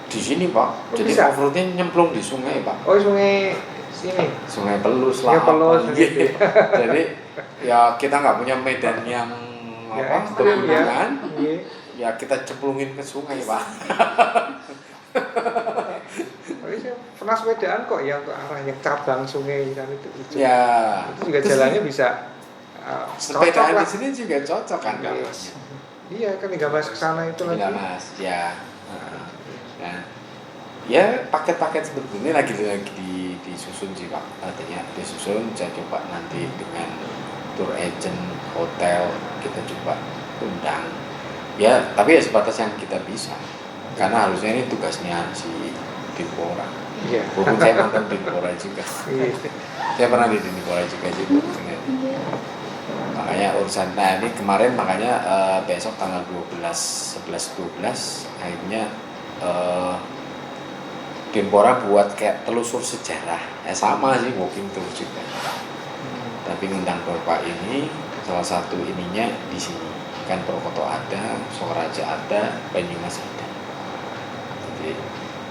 di sini Pak. Jadi
bisa?
off-roadnya nyemplung di sungai Pak.
Oh, sungai sini.
Sungai Pelus lah.
Ya, Pelus
apa,
gitu.
Jadi ya kita nggak punya medan yang
Ya,
apa
ekstrim ya.
bebungan.
Iya.
Ya kita cemplungin ke sungai Pak.
Saya pernah sepedaan kok ya untuk arah yang cabang sungai kan itu.
Ya.
Itu juga jalannya bisa cocok
Sepedaan
lah.
di sini juga cocok kan
Iya.
gambarnya.
Iya kan tinggal masuk ke sana itu lagi.
Iya Mas, ya. Nah, ya paket-paket seperti ini lagi disusun sih Pak. Artinya disusun, saya coba nanti dengan tour agent hotel kita coba undang. Ya, tapi ya sebatas yang kita bisa. Karena harusnya ini tugasnya si Dimpora.
Iya.
Walaupun saya mantan Dimpora juga.
Iya.
Saya pernah di Dimpora juga gitu. Makanya urusan ini kemarin makanya besok tanggal 11-12 akhirnya Dimpora buat kayak telusur sejarah. Sama sih walking tour juga. Tapi ngundang Bapak ini salah satu ininya di sini. Kan Purwokerto ada, Sokaraja ada, Banyumas ada. Jadi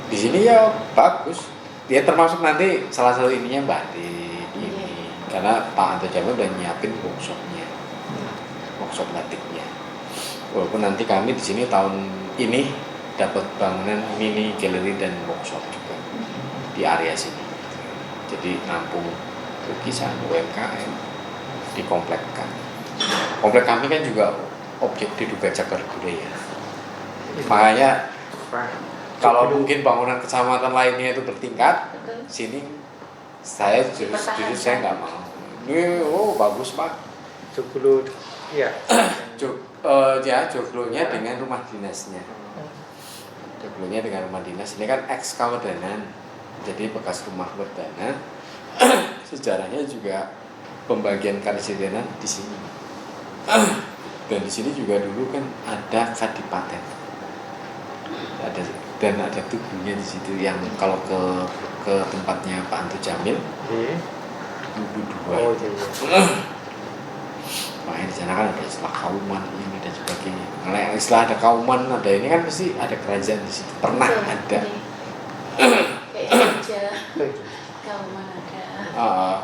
di sini ya bagus. Dia termasuk nanti salah satu ininya Mbak di ini. Karena Pak Anto Jamil udah nyiapin workshop batiknya. Walaupun nanti kami di sini tahun ini dapat bangunan mini galeri dan workshop juga di area sini. Jadi nampung lukisan UMKM di komplek kami. Komplek kami kan juga objek diduga cagar budaya. Makanya kalau mungkin bangunan kecamatan lainnya itu bertingkat, sini saya justru saya nggak mau. Ini bagus Pak.
Joglo, ya.
Joglonya dengan rumah dinasnya. Joglonya dengan rumah dinas. Ini kan ex Kawedanan, jadi bekas rumah Wedana. Sejarahnya juga pembagian Karesidenan di sini. Dan di sini juga dulu kan ada kadipaten. Ada tubuhnya di situ yang kalau ke tempatnya Pak Anto Jamil. Tubuh dua.
Oh, iya.
Makanya di sana kan ada istilah kauman ini dan sebagainya. Kalau istilah ada kauman ada ini kan pasti ada kerajaan di situ. Pernah ada.
Kayak aja. Kauman ada.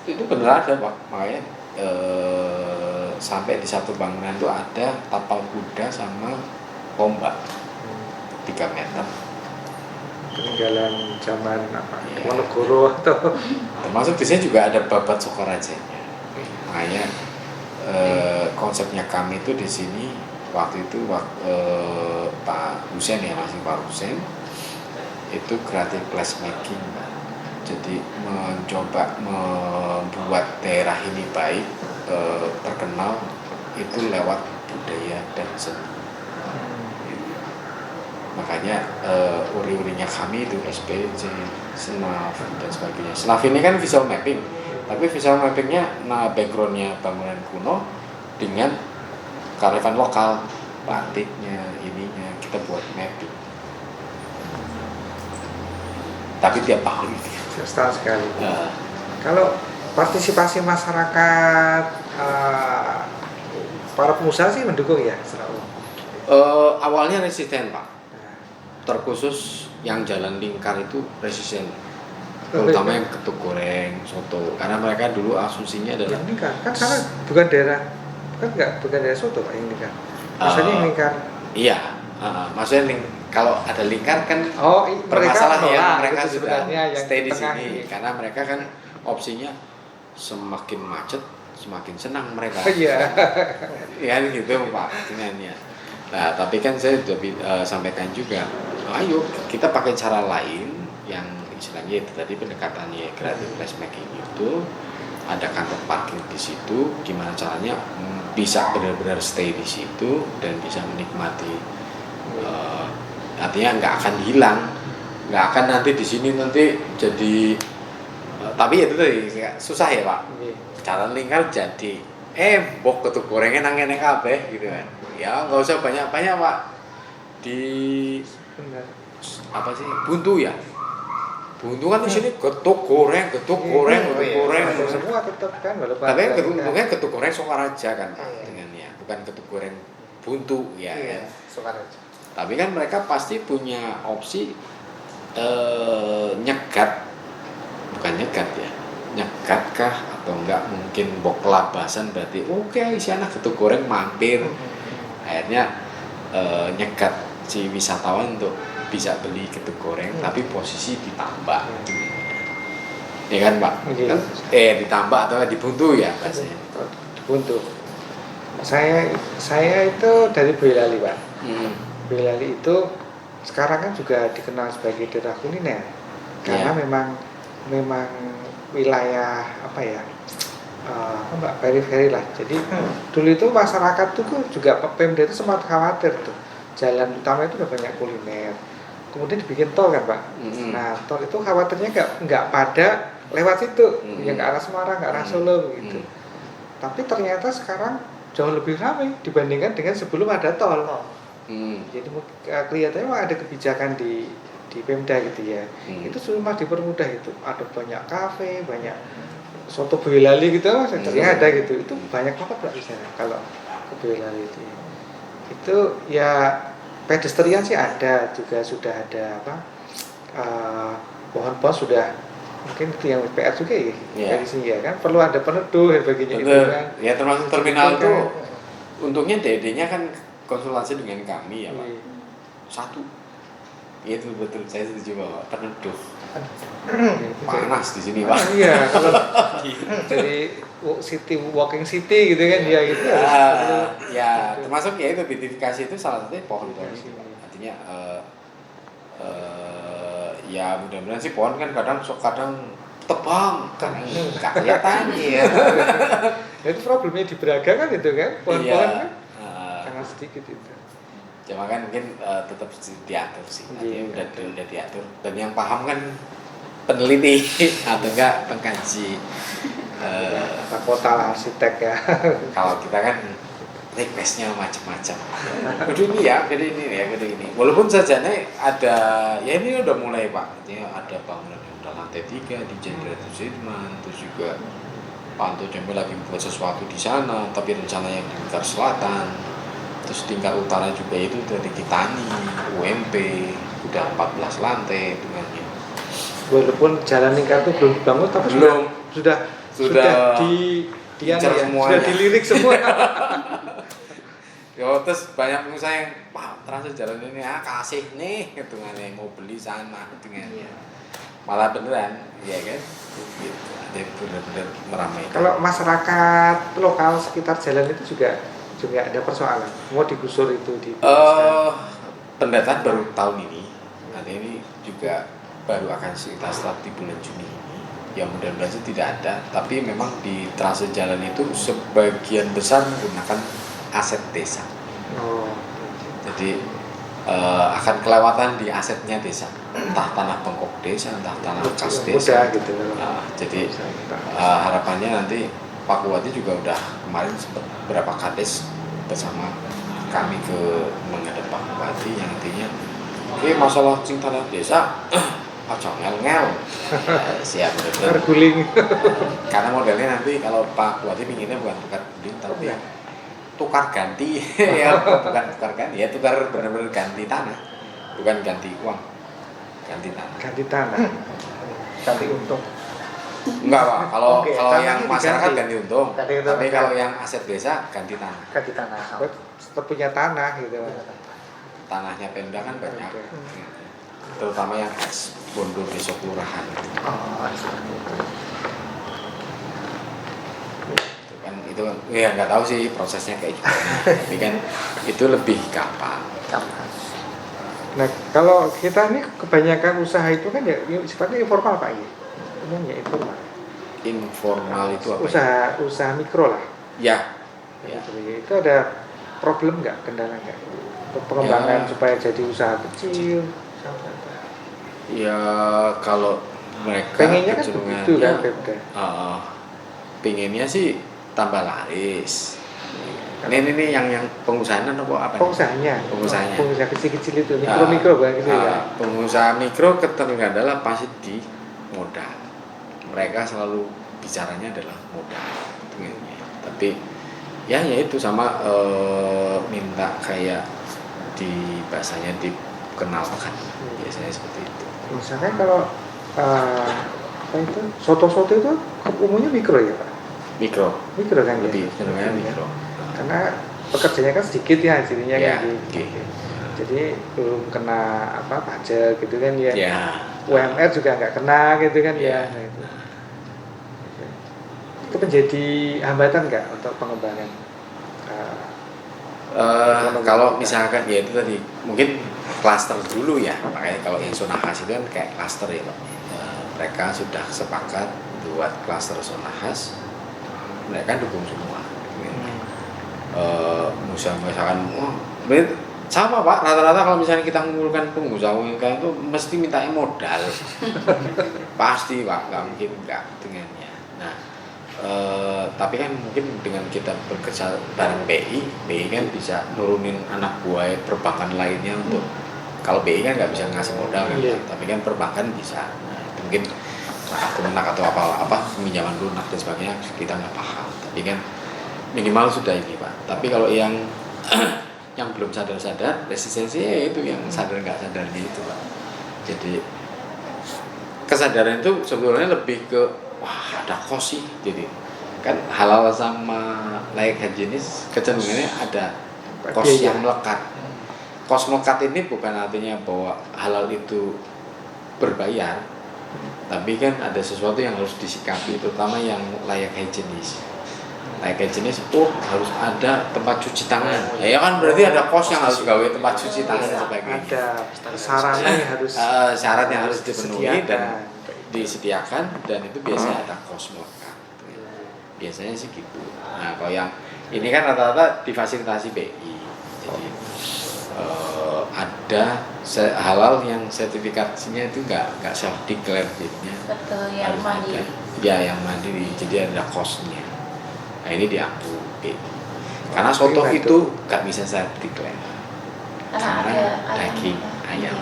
Itu benar ada Pak. Makanya sampai di satu bangunan itu ada tapal kuda sama tombak 3 meter.
Peninggalan zaman apa?
Iya.
Wonogoro atau
Termasuk di sini juga ada babat Sokarajanya. Makanya konsepnya kami itu di sini waktu itu Pak Hussein ya, masih Pak Hussein itu creative placemaking Pak. Jadi mencoba membuat daerah ini baik, terkenal itu lewat budaya dan seni. Makanya uri-urinya kami itu SPJ, SNAF dan sebagainya. SNAF ini kan visual mapping, tapi visual mappingnya backgroundnya bangunan kuno dengan kearifan lokal, batiknya, ininya kita buat mapping. tapi tiap tahun.
setahun sekali.
Nah,
Kalau partisipasi masyarakat, para pengusaha sih mendukung ya, selalu.
awalnya resisten Pak,
Nah,
terkhusus yang jalan lingkar itu resisten,
Oh,
terutama
iya.
yang ketuk goreng, soto, karena mereka dulu asumsinya adalah
yang lingkar kan sana bukan daerah, bukan daerah soto Pak yang lingkar. Maksudnya yang lingkar.
iya, maksudnya kalau ada lingkar kan
Oh,
bermasalah ya,
menolak
mereka
gitu
sudah
sebenarnya yang
stay di
tengah
sini
ini.
karena mereka kan opsinya semakin macet semakin senang mereka.
Iya.
Ya gitu Pak dengannya. Nah tapi kan saya sudah sampaikan juga, ayo kita pakai cara lain yang istilahnya itu tadi pendekatannya creative placemaking itu, ada kantor parkir di situ, gimana caranya bisa benar-benar stay di situ dan bisa menikmati, artinya nggak akan hilang, nggak akan nanti di sini nanti jadi, tapi itu tadi susah ya Pak,
Iya.
jalan lingkar jadi mbok ketuk gorengnya nang kene kabeh gitu kan. Ya nggak usah banyak-banyak Pak, di
Benar.
apa sih, Buntu ya, Buntu kan di sini ketuk goreng ketuk goreng
Iya,
ketuk
iya.
goreng.
Ada semua tetap kan walaupun
Tapi
ada lingkar.
mungkin ketuk goreng Sokaraja kan Pak,
Iya.
dengannya bukan ketuk goreng Buntu ya
Iya,
kan.
Sokaraja.
Tapi kan mereka pasti punya opsi nyegat, bukan nyegat ya, nyegat kah atau enggak mungkin bok kelabasan, berarti oke si anak ketuk goreng mampir, akhirnya nyegat si wisatawan untuk bisa beli ketuk goreng tapi posisi ditambah, ya kan Pak?
Iya.
Ditambah atau dibuntu ya bahasanya.
Buntu. Saya itu dari Boyolali Pak. Boyolali itu sekarang kan juga dikenal sebagai daerah kuliner karena memang wilayah apa ya, Mbak, periferi lah. Jadi dulu itu masyarakat itu juga Pemda itu sempat khawatir tuh jalan utama itu udah banyak kuliner, kemudian dibikin tol kan Pak. Nah tol itu khawatirnya nggak pada lewat situ, yang ke arah Semarang, ke arah Solo gitu. Tapi ternyata sekarang jauh lebih ramai dibandingkan dengan sebelum ada tol. Jadi kelihatannya memang ada kebijakan di Pemda gitu ya. Itu cuma dipermudah itu. Ada banyak kafe, banyak soto Boyolali gitu, sebenarnya ada gitu. Itu banyak banget Pak di sana kalau ke Boyolali itu. Itu ya pedestrian sih ada, juga sudah ada apa? Pohon-pohon sudah, mungkin itu yang PR juga ya, dari sini ya kan perlu ada peneduh dan sebagainya itu kan.
Ya termasuk terminal itu untungnya DD-nya kan konsultasi dengan kami ya Pak. Satu, itu betul, saya setuju bahwa peneduh panas di sini Pak.
Iya, kalau dari walking city gitu kan ya gitu.
Ya termasuk ya itu identifikasi itu salah satunya pohon-pohon itu Pak. Artinya ya mudah-mudahan sih pohon kan kadang tebang kan nggak kelihatan ya.
Itu problemnya di Braga kan itu kan pohon-pohon kan sangat sedikit itu.
Cuma kan mungkin tetap diatur sih, artinya udah diatur, dan yang paham kan peneliti atau enggak pengkaji
kota lah, arsitek ya.
Kalau kita kan requestnya macam-macam, kudu ini ya, kudu ini. Walaupun sajanya ada, ya ini udah mulai Pak, artinya ada bangunan yang udah lantai 3 di Jenderal Sudirman, terus juga Pak Anto Jamil lagi membuat sesuatu di sana, tapi rencananya di Lingkar Selatan. Terus tingkat utara juga itu dari Kitani, UMP, udah 14 lantai dengannya.
Walaupun jalan lingkar itu belum dibangun, tapi sudah
semuanya.
Sudah dilirik semua.
Yo, terus banyak pengusaha yang terasa jalan ini kasih nih hitungannya mau beli sana hitungannya. Malah beneran, ya kan? Gitu. Ada benar-benar meramaikan.
Kalau masyarakat lokal sekitar jalan itu juga ada persoalan mau digusur itu di
pendataan baru tahun ini, nanti ini juga baru akan kita start di bulan Juni ini. Ya mudah-mudahan sih tidak ada, tapi memang di trase jalan itu sebagian besar menggunakan aset desa. Jadi akan kelewatan di asetnya desa, entah tanah bengkok desa, entah tanah kas desa.
Gitu.
Jadi harapannya nanti Pak Bupati juga udah kemarin sempat beberapa kades bersama kami ke menghadap Pak Bupati yang intinya masalah tanah desa ojo ngel-ngel. Siap betul.
Terguling.
Karena modelnya nanti kalau Pak Bupati pinginnya bukan tukar guling tapi
Iya.
tukar ganti ya bukan tukar ganti ya tukar benar-benar ganti tanah bukan ganti uang ganti tanah.
Ganti tanah. Ganti untung.
Enggak Pak, kalau
Oke,
kalau
tanahnya
yang masyarakat
diganti.
ganti untung,
Ganti untung,
tapi
oke.
kalau yang aset desa ganti tanah.
Ganti tanah. Tetap punya tanah gitu.
Tanahnya Pemda kan banyak,
Oke.
terutama yang ex Bondo Desa Kelurahan.
Oh,
Itu kan itu ya nggak tahu sih prosesnya kayak gimana, tapi kan itu lebih gampang.
Nah, kalau kita ini kebanyakan usaha itu kan ya sifatnya informal Pak ya. Umumnya informal.
Informal itu apa?
Usaha mikro lah.
Ya, ya.
Itu ada problem nggak, kendala nggak? Untuk pengembangan
Ya.
supaya jadi usaha kecil.
Ya kalau mereka
Pengennya kan
kecenderungannya,
begitu kan Pemda.
pengennya sih tambah laris. Ini yang pengusahaan apa apa?
Pengusahanya.
Pengusahanya.
Pengusaha kecil-kecil itu, mikro-mikro bukan kecil ya.
Pengusaha mikro kecenderungan adalah pasti di modal. Mereka selalu bicaranya adalah modal. Pengennya. Tapi ya itu sama minta kayak di bahasanya dikenalkan. Biasanya seperti itu.
Misalnya kalau apa itu soto-soto itu umumnya mikro ya Pak. Mikro kan
Lebih
ya?
cenderungnya mikro.
Karena pekerjaannya kan sedikit ya jadinya
Ya,
kan gitu.
oke.
Jadi belum kena pajak gitu kan ya.
Ya.
UMR juga nggak kena gitu kan
Ya.
ya. Nah, itu menjadi hambatan nggak untuk pengembangan?
Kalau misalkan ya itu tadi mungkin klaster dulu ya, makanya kalau yang zona khas itu kan kayak klaster ya Pak. Mereka sudah sepakat buat klaster zona khas, mereka dukung semua. Misalkan sama Pak, rata-rata kalau misalnya kita mengumpulkan pengusaha UMKM itu mesti minta modal. Pasti Pak, nggak mungkin nggak dengannya. Nah, tapi kan mungkin dengan kita bekerja bareng BI kan bisa nurunin anak buah perbankan lainnya untuk kalau BI kan nggak bisa ngasih modal kan,
Iya.
tapi kan perbankan bisa. Nah, itu mungkin lunak atau apa pinjaman lunak dan sebagainya kita nggak paham, tapi kan minimal sudah ini Pak. Tapi kalau yang yang belum sadar resistensi ya itu yang sadar nggak sadarnya itu Pak. Jadi kesadaran itu sebetulnya lebih ke wah ada kos sih, jadi kan halal sama layak haji ini kecenderungannya ada kos
Biaya.
yang melekat. Kos melekat ini bukan artinya bahwa halal itu berbayar, tapi kan ada sesuatu yang harus disikapi, terutama yang layak higienis. Layak higienis harus ada tempat cuci tangan. Ya kan berarti ada kos yang harus gawe tempat cuci tangan dan sebagainya.
Ada sarana yang harus
Syarat yang harus dipenuhi dan
disediakan.
disediakan dan itu biasanya ada kos melekat. Biasanya sih gitu. Nah kalau yang ini kan rata-rata difasilitasi BI. Jadi ada halal yang sertifikasinya itu nggak self declare jadinya.
Betul, yang
Harus
mandiri.
ada. Ya yang mandiri. Jadi ada kosnya. Nah ini diaku BI. Karena soto
Prima
itu nggak bisa self declare.
Karena
Karena
ada
daging ayam.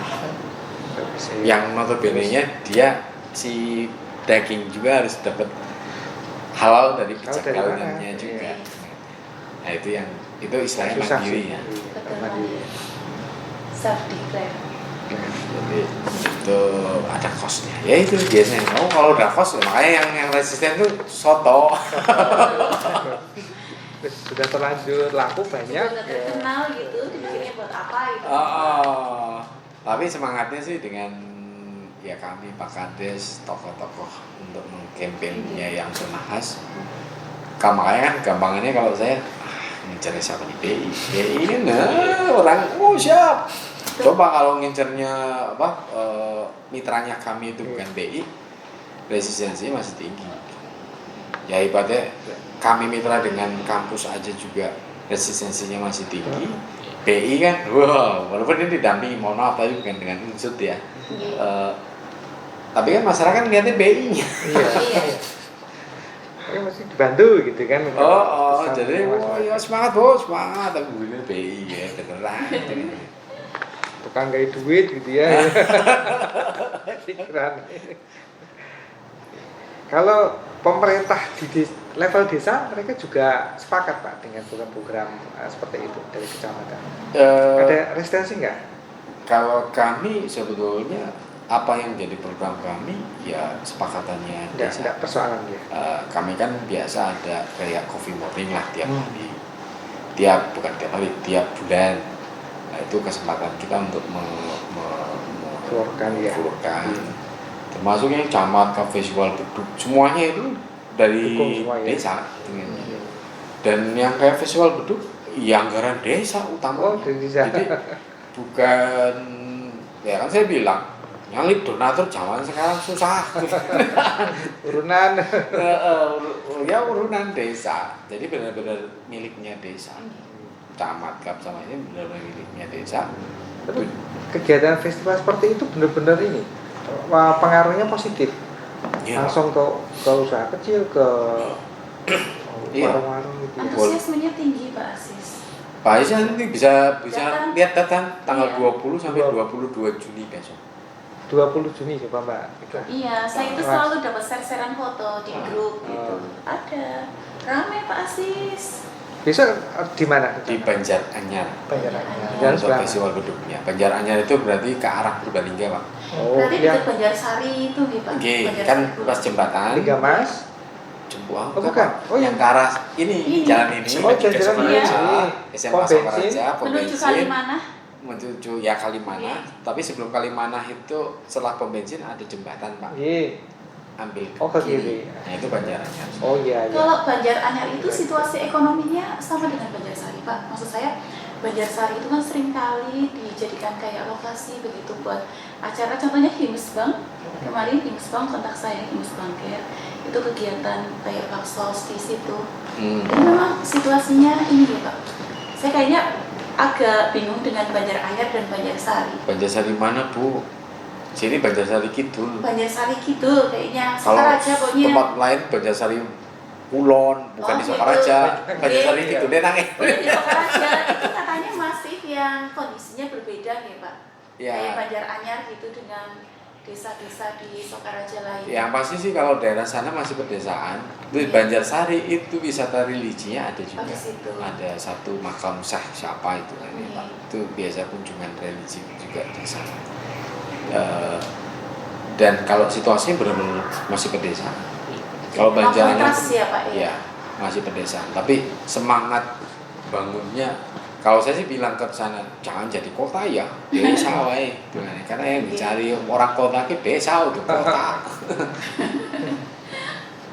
Bisa.
Yang notabene-nya dia si daging juga harus dapat halal dari pijak
dari mana?
kawinannya juga.
Iya.
Nah itu yang itu istilahnya
Susah
mandiri
sih.
ya.
Betul,
Mandiri.
self declare.
Jadi itu ada kosnya. Ya itu biasanya. Kalau udah kos makanya yang resisten tuh soto.
Sudah terlanjur laku banyak.
Sudah terkenal gitu, dibikinnya buat apa gitu.
Tapi semangatnya sih dengan ya kami Pak Kades, tokoh-tokoh untuk mengkampennya yang zona khas. Makanya kan gampangannya kalau saya ngincernya siapa nih BI kan orang siap. Coba kalau ngincernya mitranya kami itu bukan BI, resistensi masih tinggi. Ya ibaratnya kami mitra dengan kampus aja juga resistensinya masih tinggi. BI kan, walaupun ini didampingi, mohon maaf tadi bukan dengan unsur ya. Tapi kan masyarakat lihatnya BI-nya.
Iya. Tapi masih dibantu gitu kan.
Jadi ya semangat bos, semangat. Tapi ini BI ya, beneran.
Tukang gaya duit gitu ya. Sederhana. Kalau pemerintah di level desa, mereka juga sepakat Pak dengan program-program seperti itu dari kecamatan. Ada resistensi nggak?
Kalau kami sebetulnya apa yang jadi program kami ya sepakatannya desa.
Tidak persoalan ya.
Kami kan biasa ada kayak coffee morning lah tiap hari, tiap bulan. Nah, itu kesempatan kita untuk
Keluarkan ya.
Termasuk yang camat, festival beduk, semuanya itu dari
semua, ya?
desa. Dan yang kayak festival beduk, ya anggaran desa utama.
Dari desa.
Jadi bukan, ya kan saya bilang, nyalip donatur zaman sekarang susah.
Urunan.
Ya urunan desa, jadi benar-benar miliknya desa. Camat kap sama ini benar-benar miliknya desa.
Tapi kegiatan festival seperti itu benar-benar ini pengaruhnya positif.
Ya.
Langsung ke usaha kecil, ke
Iya.
warung-warung gitu ya.
Antusiasmenya tinggi Pak Asis.
Pak Aisyah nanti bisa
Datang.
lihat datang tanggal
Iya.
20 sampai 22 Juni besok.
20 Juni coba Mbak.
Iya, saya itu selalu dapat share-sharean foto di grup gitu. Ada. Rame Pak Asis.
Besok di mana?
Di Banjaranyar.
Banjaranyar.
Banjaranyar.
Untuk festival beduknya. Banjaranyar itu berarti ke arah Purbalingga, Pak.
Oh,
Berarti
yang
dekat Banjarsari itu gitu Pak.
Oke,
Banjarsari
kan
dulu.
pas jembatan
Tiga Mas.
Jempuang.
Oh, bukan. Oh,
yang ke arah ini,
Ini.
jalan ini.
Oh, jalan
Iya.
SMA
Pom bensin.
Sokaraja, pom
Menuju
bensin.
Kalimanah.
Menuju ya Kalimanah.
Iya.
Tapi sebelum Kalimanah itu setelah pom bensin ada jembatan, Pak.
Iya.
Ambil
Oh, ke kiri.
Nah, itu Banjaranyar.
Oh iya, iya.
Kalau Banjaranyar itu situasi ekonominya sama dengan Banjarsari Pak. Maksud saya Banjarsari itu kan sering kali dijadikan kayak lokasi begitu buat acara. Contohnya Himsbang. Kemarin Himsbang kontak saya, Himsbang Care. Itu kegiatan kayak baksos di situ. Ini memang situasinya ini ya Pak. Saya kayaknya agak bingung dengan Banjaranyar dan Banjarsari.
Banjarsari mana, Bu? Sini Banjarsari Kidul.
Banjarsari Kidul kayaknya.
Kalau
Sokaraja pokoknya.
tempat lain Banjarsari Kulon, bukan
Oh,
di
gitu.
Sokaraja. Banjarsari
Iya.
Kidul nangis.
Udah di Sokaraja itu katanya masif yang kondisinya berbeda ya Pak.
Ya.
Kayak Banjaranyar gitu dengan desa-desa di Sokaraja lain.
Yang pasti sih kalau daerah sana masih pedesaan. Di
Iya.
Banjarsari itu wisata religinya ada juga.
Oh, di situ.
Ada satu makam Syah siapa itu kan,
Iya.
Pak. Itu biasa kunjungan religi juga di sana. Dan kalau situasinya benar-benar masih pedesaan. Kalau Banjaranyar
kontras ya Pak ya.
ya masih pedesaan. Tapi semangat bangunnya, kalau saya sih bilang ke sana jangan jadi kota ya, desa wae. Karena yang dicari orang kota ke desa udah kota.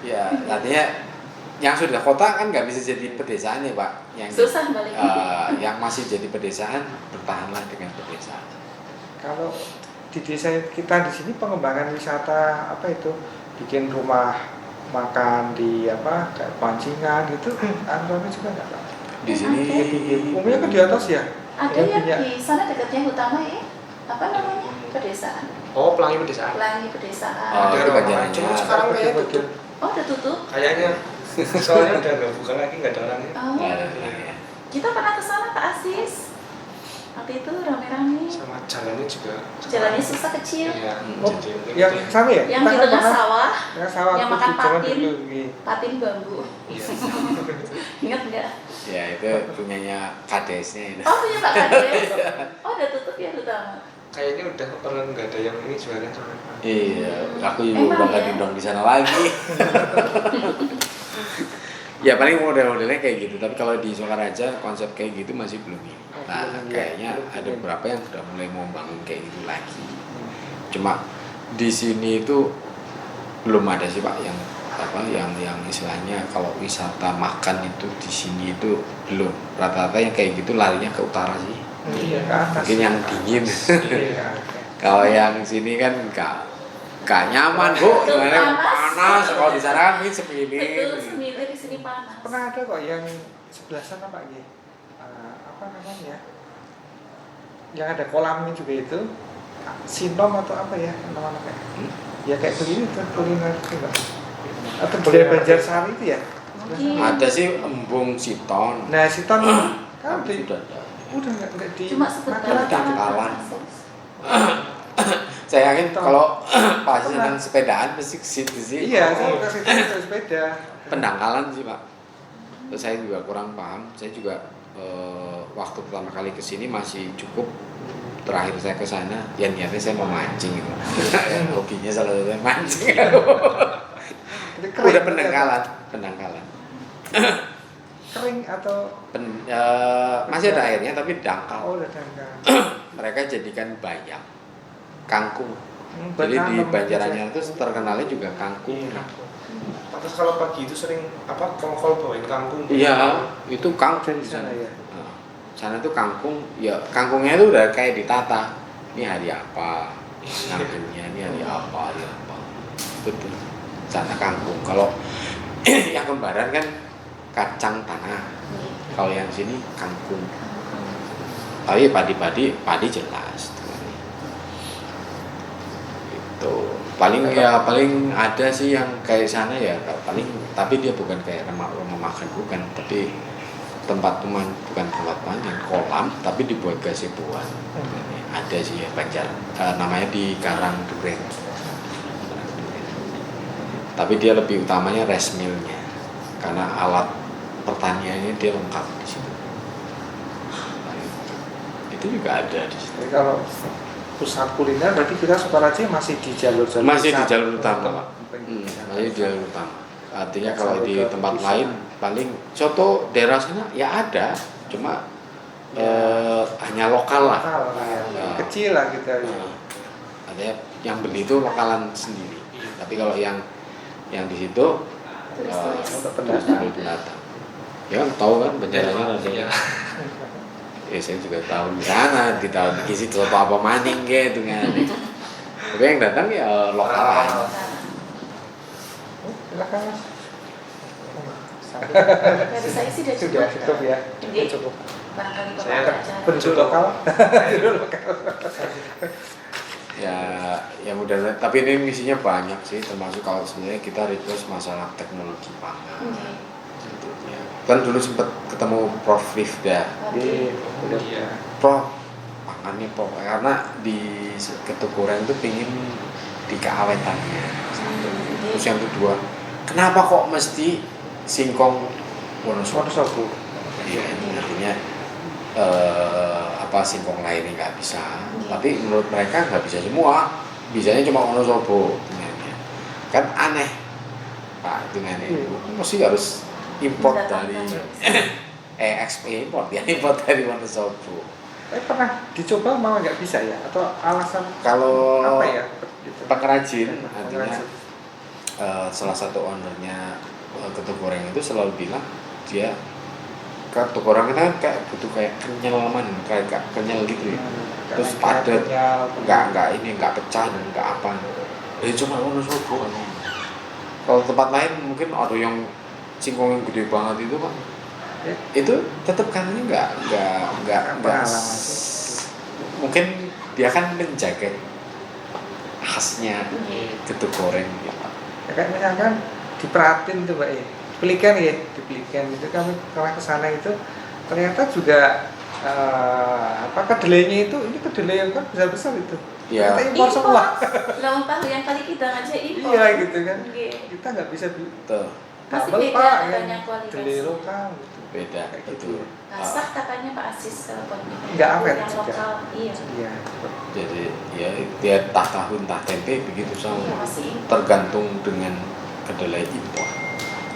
Ya, artinya yang sudah kota kan nggak bisa jadi pedesaan ya Pak.
Susah balik.
Yang masih jadi pedesaan bertahanlah dengan pedesaan.
Kalau di desa kita di sini pengembangan wisata apa itu bikin rumah makan di apa kayak pancingan gitu, anu juga nggak Pak?
Di sini
Umumnya kan di atas ya.
Ada
Ya,
yang
punya.
di sana dekatnya utama ya. Apa namanya? Pedesaan.
Oh, Pelangi Pedesaan.
Pelangi Pedesaan.
Oh, itu Banjaranyar.
Cuma sekarang kayaknya tutup.
Oh, udah tutup.
Kayaknya soalnya udah nggak buka lagi, nggak ada orangnya.
Oh.
nggak ada lagi ya.
Kita pernah ke sana Pak Asis. Waktu itu rame-rame.
Sama jalannya juga.
Jalannya susah kecil.
Iya.
Oh,
Jadi mungkin
yang
itu ya.
sama ya?
Yang
Kita
di
kan
tengah
pernah-
sawah,
yang sawah
yang
aku
makan
di zaman
patin.
dulu, iya.
patin bambu.
Iya.
Ingat nggak?
Ya itu punyanya KDS-nya itu.
Oh punya Pak Kades. Oh udah tutup ya utama.
Kayaknya udah orang nggak ada yang ini jualan soalnya.
Iya, aku juga
Emang
udah nggak
ya?
diundang di sana lagi. Ya paling model-modelnya kayak gitu, tapi kalau di Sokaraja konsep kayak gitu masih belum. Nah,
Belum,
kayaknya
belum.
ada beberapa yang sudah mulai mau bangun kayak gitu lagi. Cuma di sini itu belum ada sih Pak yang apa yang istilahnya kalau wisata makan itu di sini itu belum. Rata-rata yang kayak gitu larinya ke utara sih.
Iya, ke atas.
Mungkin yang dingin.
Iya.
Kalau yang sini kan gak nyaman Bu,
Betul,
gimana
panas.
panas. Kalau di sana kan mungkin sepilih.
Betul, sembilan di sini panas.
Pernah ada kok yang sebelah sana Pak G. Apa namanya? Yang ada kolamnya juga itu. Sinom atau apa ya namanya? Ya kayak begini tuh kuliner itu Pak. Atau budaya Banjarsari itu ya?
Mungkin.
Ada sih embung siton.
Nah, Siton kan
Sudah ada.
udah nggak di
Cuma sebentar
Magelang.
Dangkalan. Saya yakin kalau Pak Haji senang sepedaan pasti ke situ sih.
Iya, saya kasih tahu sepeda.
Pendangkalan sih Pak. Terus saya juga kurang paham. Saya juga waktu pertama kali ke sini masih cukup. Terakhir saya ke sana, ya niatnya saya mau mancing gitu. Hobinya salah satunya mancing.
Itu kering,
Udah pendangkalan.
Kering atau
Masih ada airnya tapi dangkal.
oh udah dangkal.
Mereka jadikan bayam, kangkung.
Buat
Jadi di
nanam
Banjarannya
aja.
itu terkenalnya juga kangkung.
Pantas kalau pagi itu sering apa kol-kol bawain kangkung.
Iya, itu kangkung
Di sana ya.
Nah, sana tuh kangkung, ya kangkungnya itu udah kayak ditata. Ini hari apa? Nantinya ini hari apa? Betul. Sana kangkung. Kalau yang kembaran kan kacang tanah. Kalau yang sini kangkung. Tapi padi jelas. Itu paling ada sih yang kayak sana ya paling, tapi dia bukan kayak rumah makan bukan, tapi bukan tempat makan, kolam tapi dibuat gazeboan. Ada sih ya Banjar, namanya di Karangduren. Tapi dia lebih utamanya rice mill-nya karena alat pertaniannya dia lengkap di situ. Itu juga ada di situ.
Jadi kalau pusat kuliner berarti kita Sukaraja masih di jalur-jalur
Masih di
pusat.
jalur utama Pak. Masih di jalur utama. Artinya kalau di tempat lain paling soto daerah sana ya ada, cuma hanya lokal lah.
Lokal, ya.
Ya.
Kecil lah gitu ya.
Ada yang beli itu lokalan sendiri. Tapi kalau yang di situ
Untuk
pendatang. Ya kan tahu kan Banjarannya
Iya.
rasanya. Ya saya juga tahu di sana, di tahun di situ apa maning gitu kan. Tapi yang datang ya lokalan.
Silakan Mas.
Dari saya sih
Sudah cukup ya.
Iya.
Cukup.
Barangkali Bapak
Saya
ada acara.
Bentuk lokal.
Ya mudah, tapi ini misinya banyak sih, termasuk kalau sebenarnya kita request masalah teknologi pangan. Gitu, ya. Kan dulu sempat ketemu Prof. Rifda.
Iya, udah.
Iya.
Prof, pangannya Prof, karena di Ketukuran itu pingin di keawetannya. Terus yang kedua, kenapa kok mesti singkong Wonosobo?
Wonosobo.
Iya, artinya singkong lainnya nggak bisa, tapi menurut mereka nggak bisa semua, bisanya cuma Wonosobo. Kan aneh Pak dengan itu, mesti harus import dari import dari Wonosobo.
Pernah dicoba mau nggak bisa ya? Atau alasan
Kalau
apa ya? Gitu.
pengrajin, artinya
Pengrajin.
salah satu ownernya Ketuk Goreng itu selalu bilang dia Ketuk Goreng kita kan kayak butuh kayak kenyal kayak kenyal gitu ya. Terus padat, nggak pecah dan nggak apa. Cuma Wonosobo kan. Kalau tempat lain mungkin ada yang singkong yang gede banget itu Pak. Itu tetap kanannya nggak mungkin dia kan menjaga khasnya Ketuk Goreng gitu.
Ya kan misalkan diperhatiin tuh Mbak Pelikan ya, di Pelikan itu kami kalau ke sana itu ternyata juga kedelainya itu ini kedelai yang kan besar itu.
Ya.
Ternyata impor semua.
Lah tahu yang kali kita aja impor.
Iya gitu kan.
Iya.
Kita nggak bisa
Tuh,
Masih
tambel,
beda
Pak,
katanya
yang
kualitasnya.
kedelai lokal gitu.
beda
Kayak
itu.
gitu.
Sah katanya Pak Asis kalau
Nggak awet
yang
juga.
lokal. Iya.
Iya.
Jadi ya dia entah tahu entah tempe begitu
Iya,
sama.
masih impor.
Tergantung dengan kedelai impor.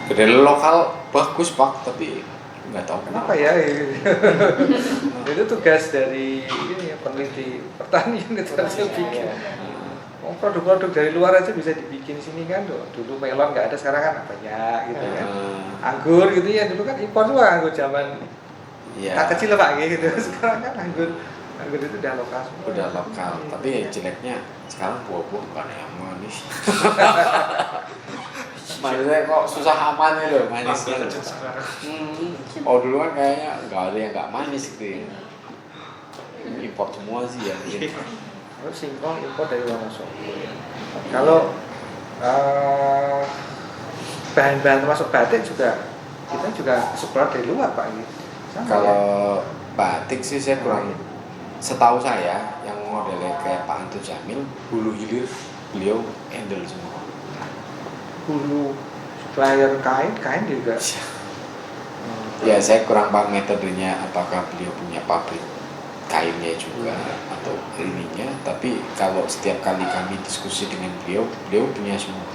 Kedelai lokal bagus Pak, tapi nggak tahu
Kenapa ya? Itu tugas dari ini ya, peneliti pertanian itu harus bikin. Oh, produk-produk dari luar aja bisa dibikin sini kan. Dulu melon nggak ada, sekarang kan banyak gitu kan. Anggur gitu ya, dulu kan impor semua anggur zaman
Iya.
tak kecil Pak gitu. Sekarang kan anggur itu udah lokal semua.
Udah lokal, tapi jeleknya sekarang buah-buah bukan yang manis. Manisnya kok susah aman ya loh manisnya.
Mangga sekarang.
Oh dulu kan kayaknya nggak ada yang nggak manis gitu ya. Import semua sih ya.
Kalau singkong impor dari Wonosobo. Kalau bahan-bahan termasuk batik juga kita juga ekspor dari luar Pak gitu. Sama
Kalau
ya?
batik sih saya kurang, setahu saya yang modelnya kayak Pak Anto Jamil, hulu hilir beliau handle semua.
Hulu supplier kain juga.
Ya saya kurang paham metodenya, apakah beliau punya pabrik kainnya juga atau ininya, tapi kalau setiap kali kami diskusi dengan beliau punya semua.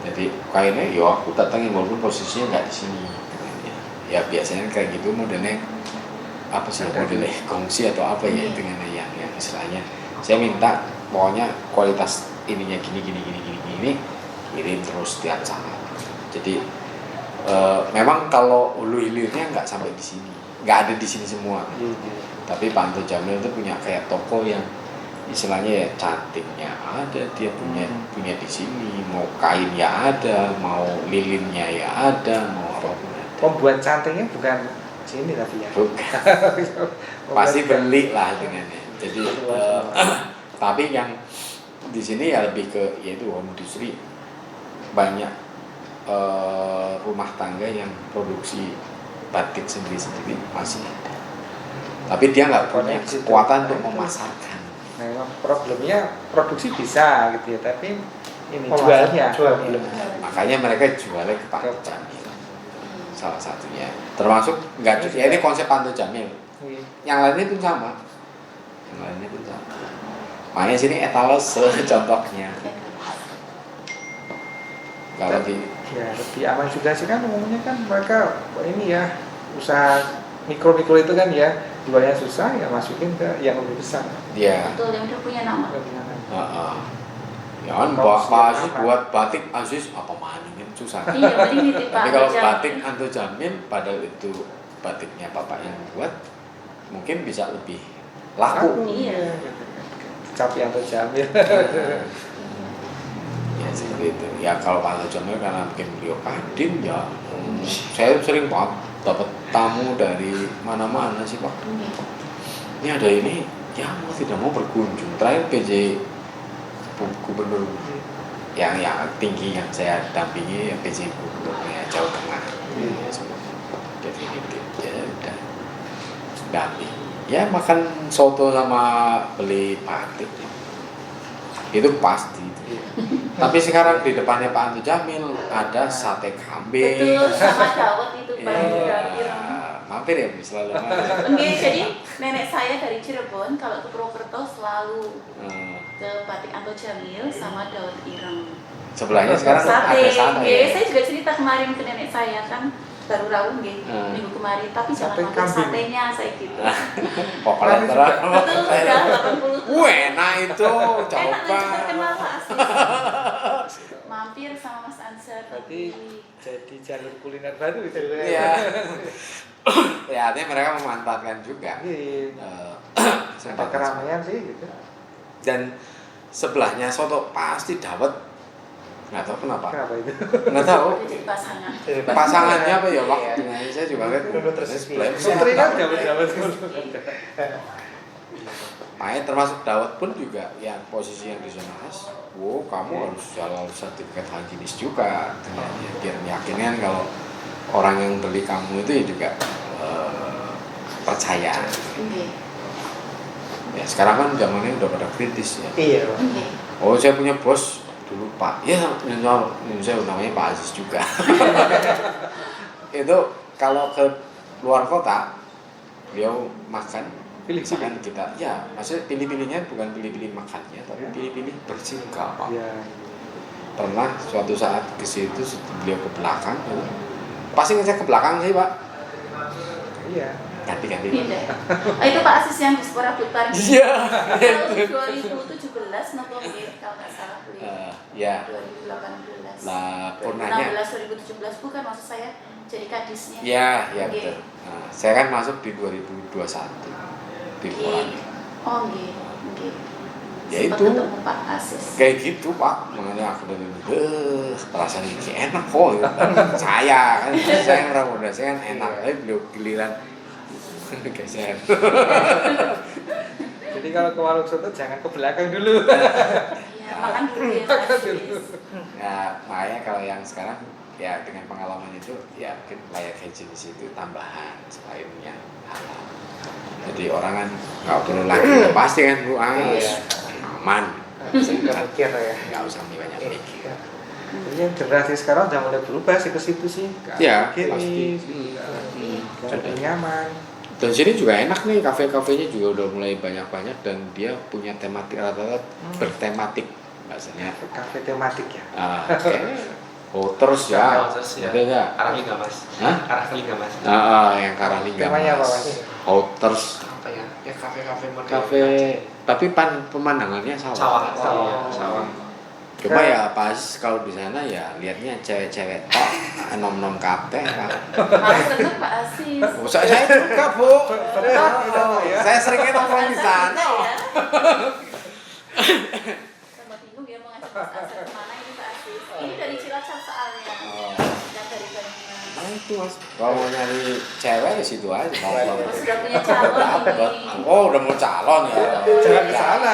Jadi kainnya ya aku datangin walaupun posisinya nggak di sini. Ya biasanya kayak gitu modelnya apa sih, modelnya kongsi atau apa ya dengan yang istilahnya. Saya minta pokoknya kualitas ininya gini kirim terus tiap saat. Jadi memang kalau hulu hilirnya nggak sampai di sini, nggak ada di sini semua. Tapi Pak Anto Jamil itu punya kayak toko yang istilahnya ya cantiknya ada, dia punya di sini, mau kain ya ada, mau lilinnya ya ada, mau apapun ada.
Pembuat cantiknya bukan sini tapi ya.
Bukan. Pasti beli lah dengannya. Jadi tapi yang di sini ya lebih ke yaitu home industry, banyak rumah tangga yang produksi batik sendiri masih ada. Tapi dia nggak punya kekuatan untuk memasarkan.
Memang problemnya produksi bisa gitu ya, tapi ini jualnya belum.
Makanya mereka jualnya ke Pak Jamil. Salah satunya. Termasuk nggak ya ini konsep Pak Jamil. Yang lainnya pun sama. Makanya sini etalase contohnya. Kalau di
ya lebih aman juga sih kan, umumnya kan mereka ini ya usaha mikro itu kan ya, jualnya susah ya masukin ke yang lebih besar.
Iya.
Betul, yang udah punya nama.
Ya kan Pak Aziz buat batik Aziz apa maning susah.
Iya, mending nitip Pak
Tapi kalau
Anto Jamil.
batik Anto Jamil padahal itu batiknya bapak yang buat, mungkin bisa lebih laku.
Iya.
Cap yang terjamil.
Ya seperti itu. Ya kalau Pak Anto Jamil karena mungkin beliau kadin ya, saya sering banget dapat tamu dari mana-mana sih Pak. Ini ada ini, ya mau tidak mau berkunjung. Terakhir PJ Gubernur yang tinggi yang saya dampingi ya PJ Gubernurnya Jawa Tengah. Definitif ya udah damping. Ya makan soto sama beli batik itu pasti. Tapi sekarang di depannya Pak Anto Jamil ada sate kambing.
Betul, sama dawet itu Pak.
Mampir ya selalu mampir.
Oke, jadi nenek saya dari Cirebon kalau ke Purwokerto selalu ke Batik Anto Jamil sama dawet ireng.
Sebelahnya sekarang
Sate.
ada sate.
Saya juga cerita kemarin ke nenek saya kan baru rawuh minggu kemarin, tapi jangan
Sate
makan
kambing.
satenya saya gitu.
Pokoknya terang.
Betul, sudah 80
Enak itu,
enak
coba.
dan terkenal Pak Asis. Mampir sama Mas Ansar.
Berarti jadi jalur kuliner baru itu.
Iya. Ya artinya mereka memanfaatkan juga.
Ada keramaian sih gitu.
Dan sebelahnya soto pasti dawet. Nggak tahu kenapa.
Kenapa itu?
Nggak tahu.
Jadi pasangan.
Pasangannya apa ya Pak? Saya juga lihat.
Putri kan dapat
Makanya termasuk dawet pun juga yang posisi yang di sana khas. Wow, kamu harus halal sertifikat higienis juga. Biar meyakinkan kalau orang yang beli kamu itu ya juga percaya. Ya sekarang kan zamannya udah pada kritis ya.
Iya.
Oh saya punya bos dulu Pak. Ya saya namanya Pak Aziz juga. Itu kalau ke luar kota beliau makan. Misalkan kita, ya maksudnya pilih-pilihnya bukan pilih-pilih makannya, tapi pilih-pilih bersih enggak Pak.
Ya.
Pernah suatu saat ke situ beliau ke belakang, pasti ngecek ke belakang sih Pak.
Iya.
Ganti-ganti.
Itu Pak Asis yang di Spora Putar.
Iya.
Tahun 2017 nopo kalau nggak salah beliau.
Ya.
2018.
Lah purnanya.
16 2017 bukan maksud saya jadi kadisnya.
Ya betul. Nah, saya kan masuk di 2021 di Puranya.
Oh nggih.
Ya itu.
Ketemu Pak Asis.
Kayak gitu Pak, makanya aku dari perasaan ini enak kok. Gitu. Saya orang muda, saya kan enak, tapi beliau giliran geser.
Jadi kalau ke warung soto jangan ke belakang dulu.
Iya, makan dulu ya.
Makan dulu.
Ya, makanya kalau yang sekarang ya dengan pengalaman itu ya mungkin layak higienis itu tambahan selain yang halal. Jadi orang kan nggak perlu lagi pasti kan Bu aman.
Nggak mikir ya.
Nggak usah banyak mikir.
Jadi yang generasi sekarang udah mulai berubah sih ke situ sih.
Ya,
Kiri,
pasti.
lebih nyaman.
Dan sini juga enak nih, kafe-kafenya juga udah mulai banyak-banyak dan dia punya tematik rata-rata bertematik bahasanya.
Kafe tematik ya.
Oke. Oh terus ya,
Terus ya.
betul nggak?
Karanglinga Mas.
Hah?
Karanglinga Mas.
Yang Karanglinga
Temanya apa,
Mas.
Mas?
Outers
Apa ya? Ya kafe-kafe modern.
kafe, tapi pemandangannya sawah.
Sawah.
Oh.
Sawah.
Coba ya pas kalau di sana ya lihatnya cewek-cewek tok, nom-nom kabeh.
Harus tetap Pak Asis.
Saya juga Bu.
ya.
Saya seringnya nongkrong di sana.
Ya. Sama bingung ya mau ngajak Mas Asis kemana ini Pak Asis. Ini dari Cilacap soalnya. Dan dari Banyumas.
Nah itu Mas, kalau mau nyari cewek ya situ aja nongkrong.
Oh, sudah punya calon
Dapet.
ini.
Oh udah mau calon ya.
Jangan di sana.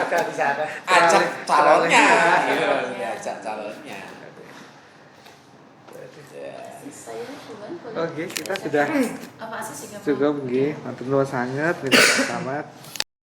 Jangan di sana.
Ajak calonnya.
Calonnya.
Gitu maksudnya, ajak calonnya. Ya.
Asis, saya cuman boleh.
Oke, kita sudah
Apa Asis juga mau?
cukup nggih. Matur nuwun sanget, minta selamat.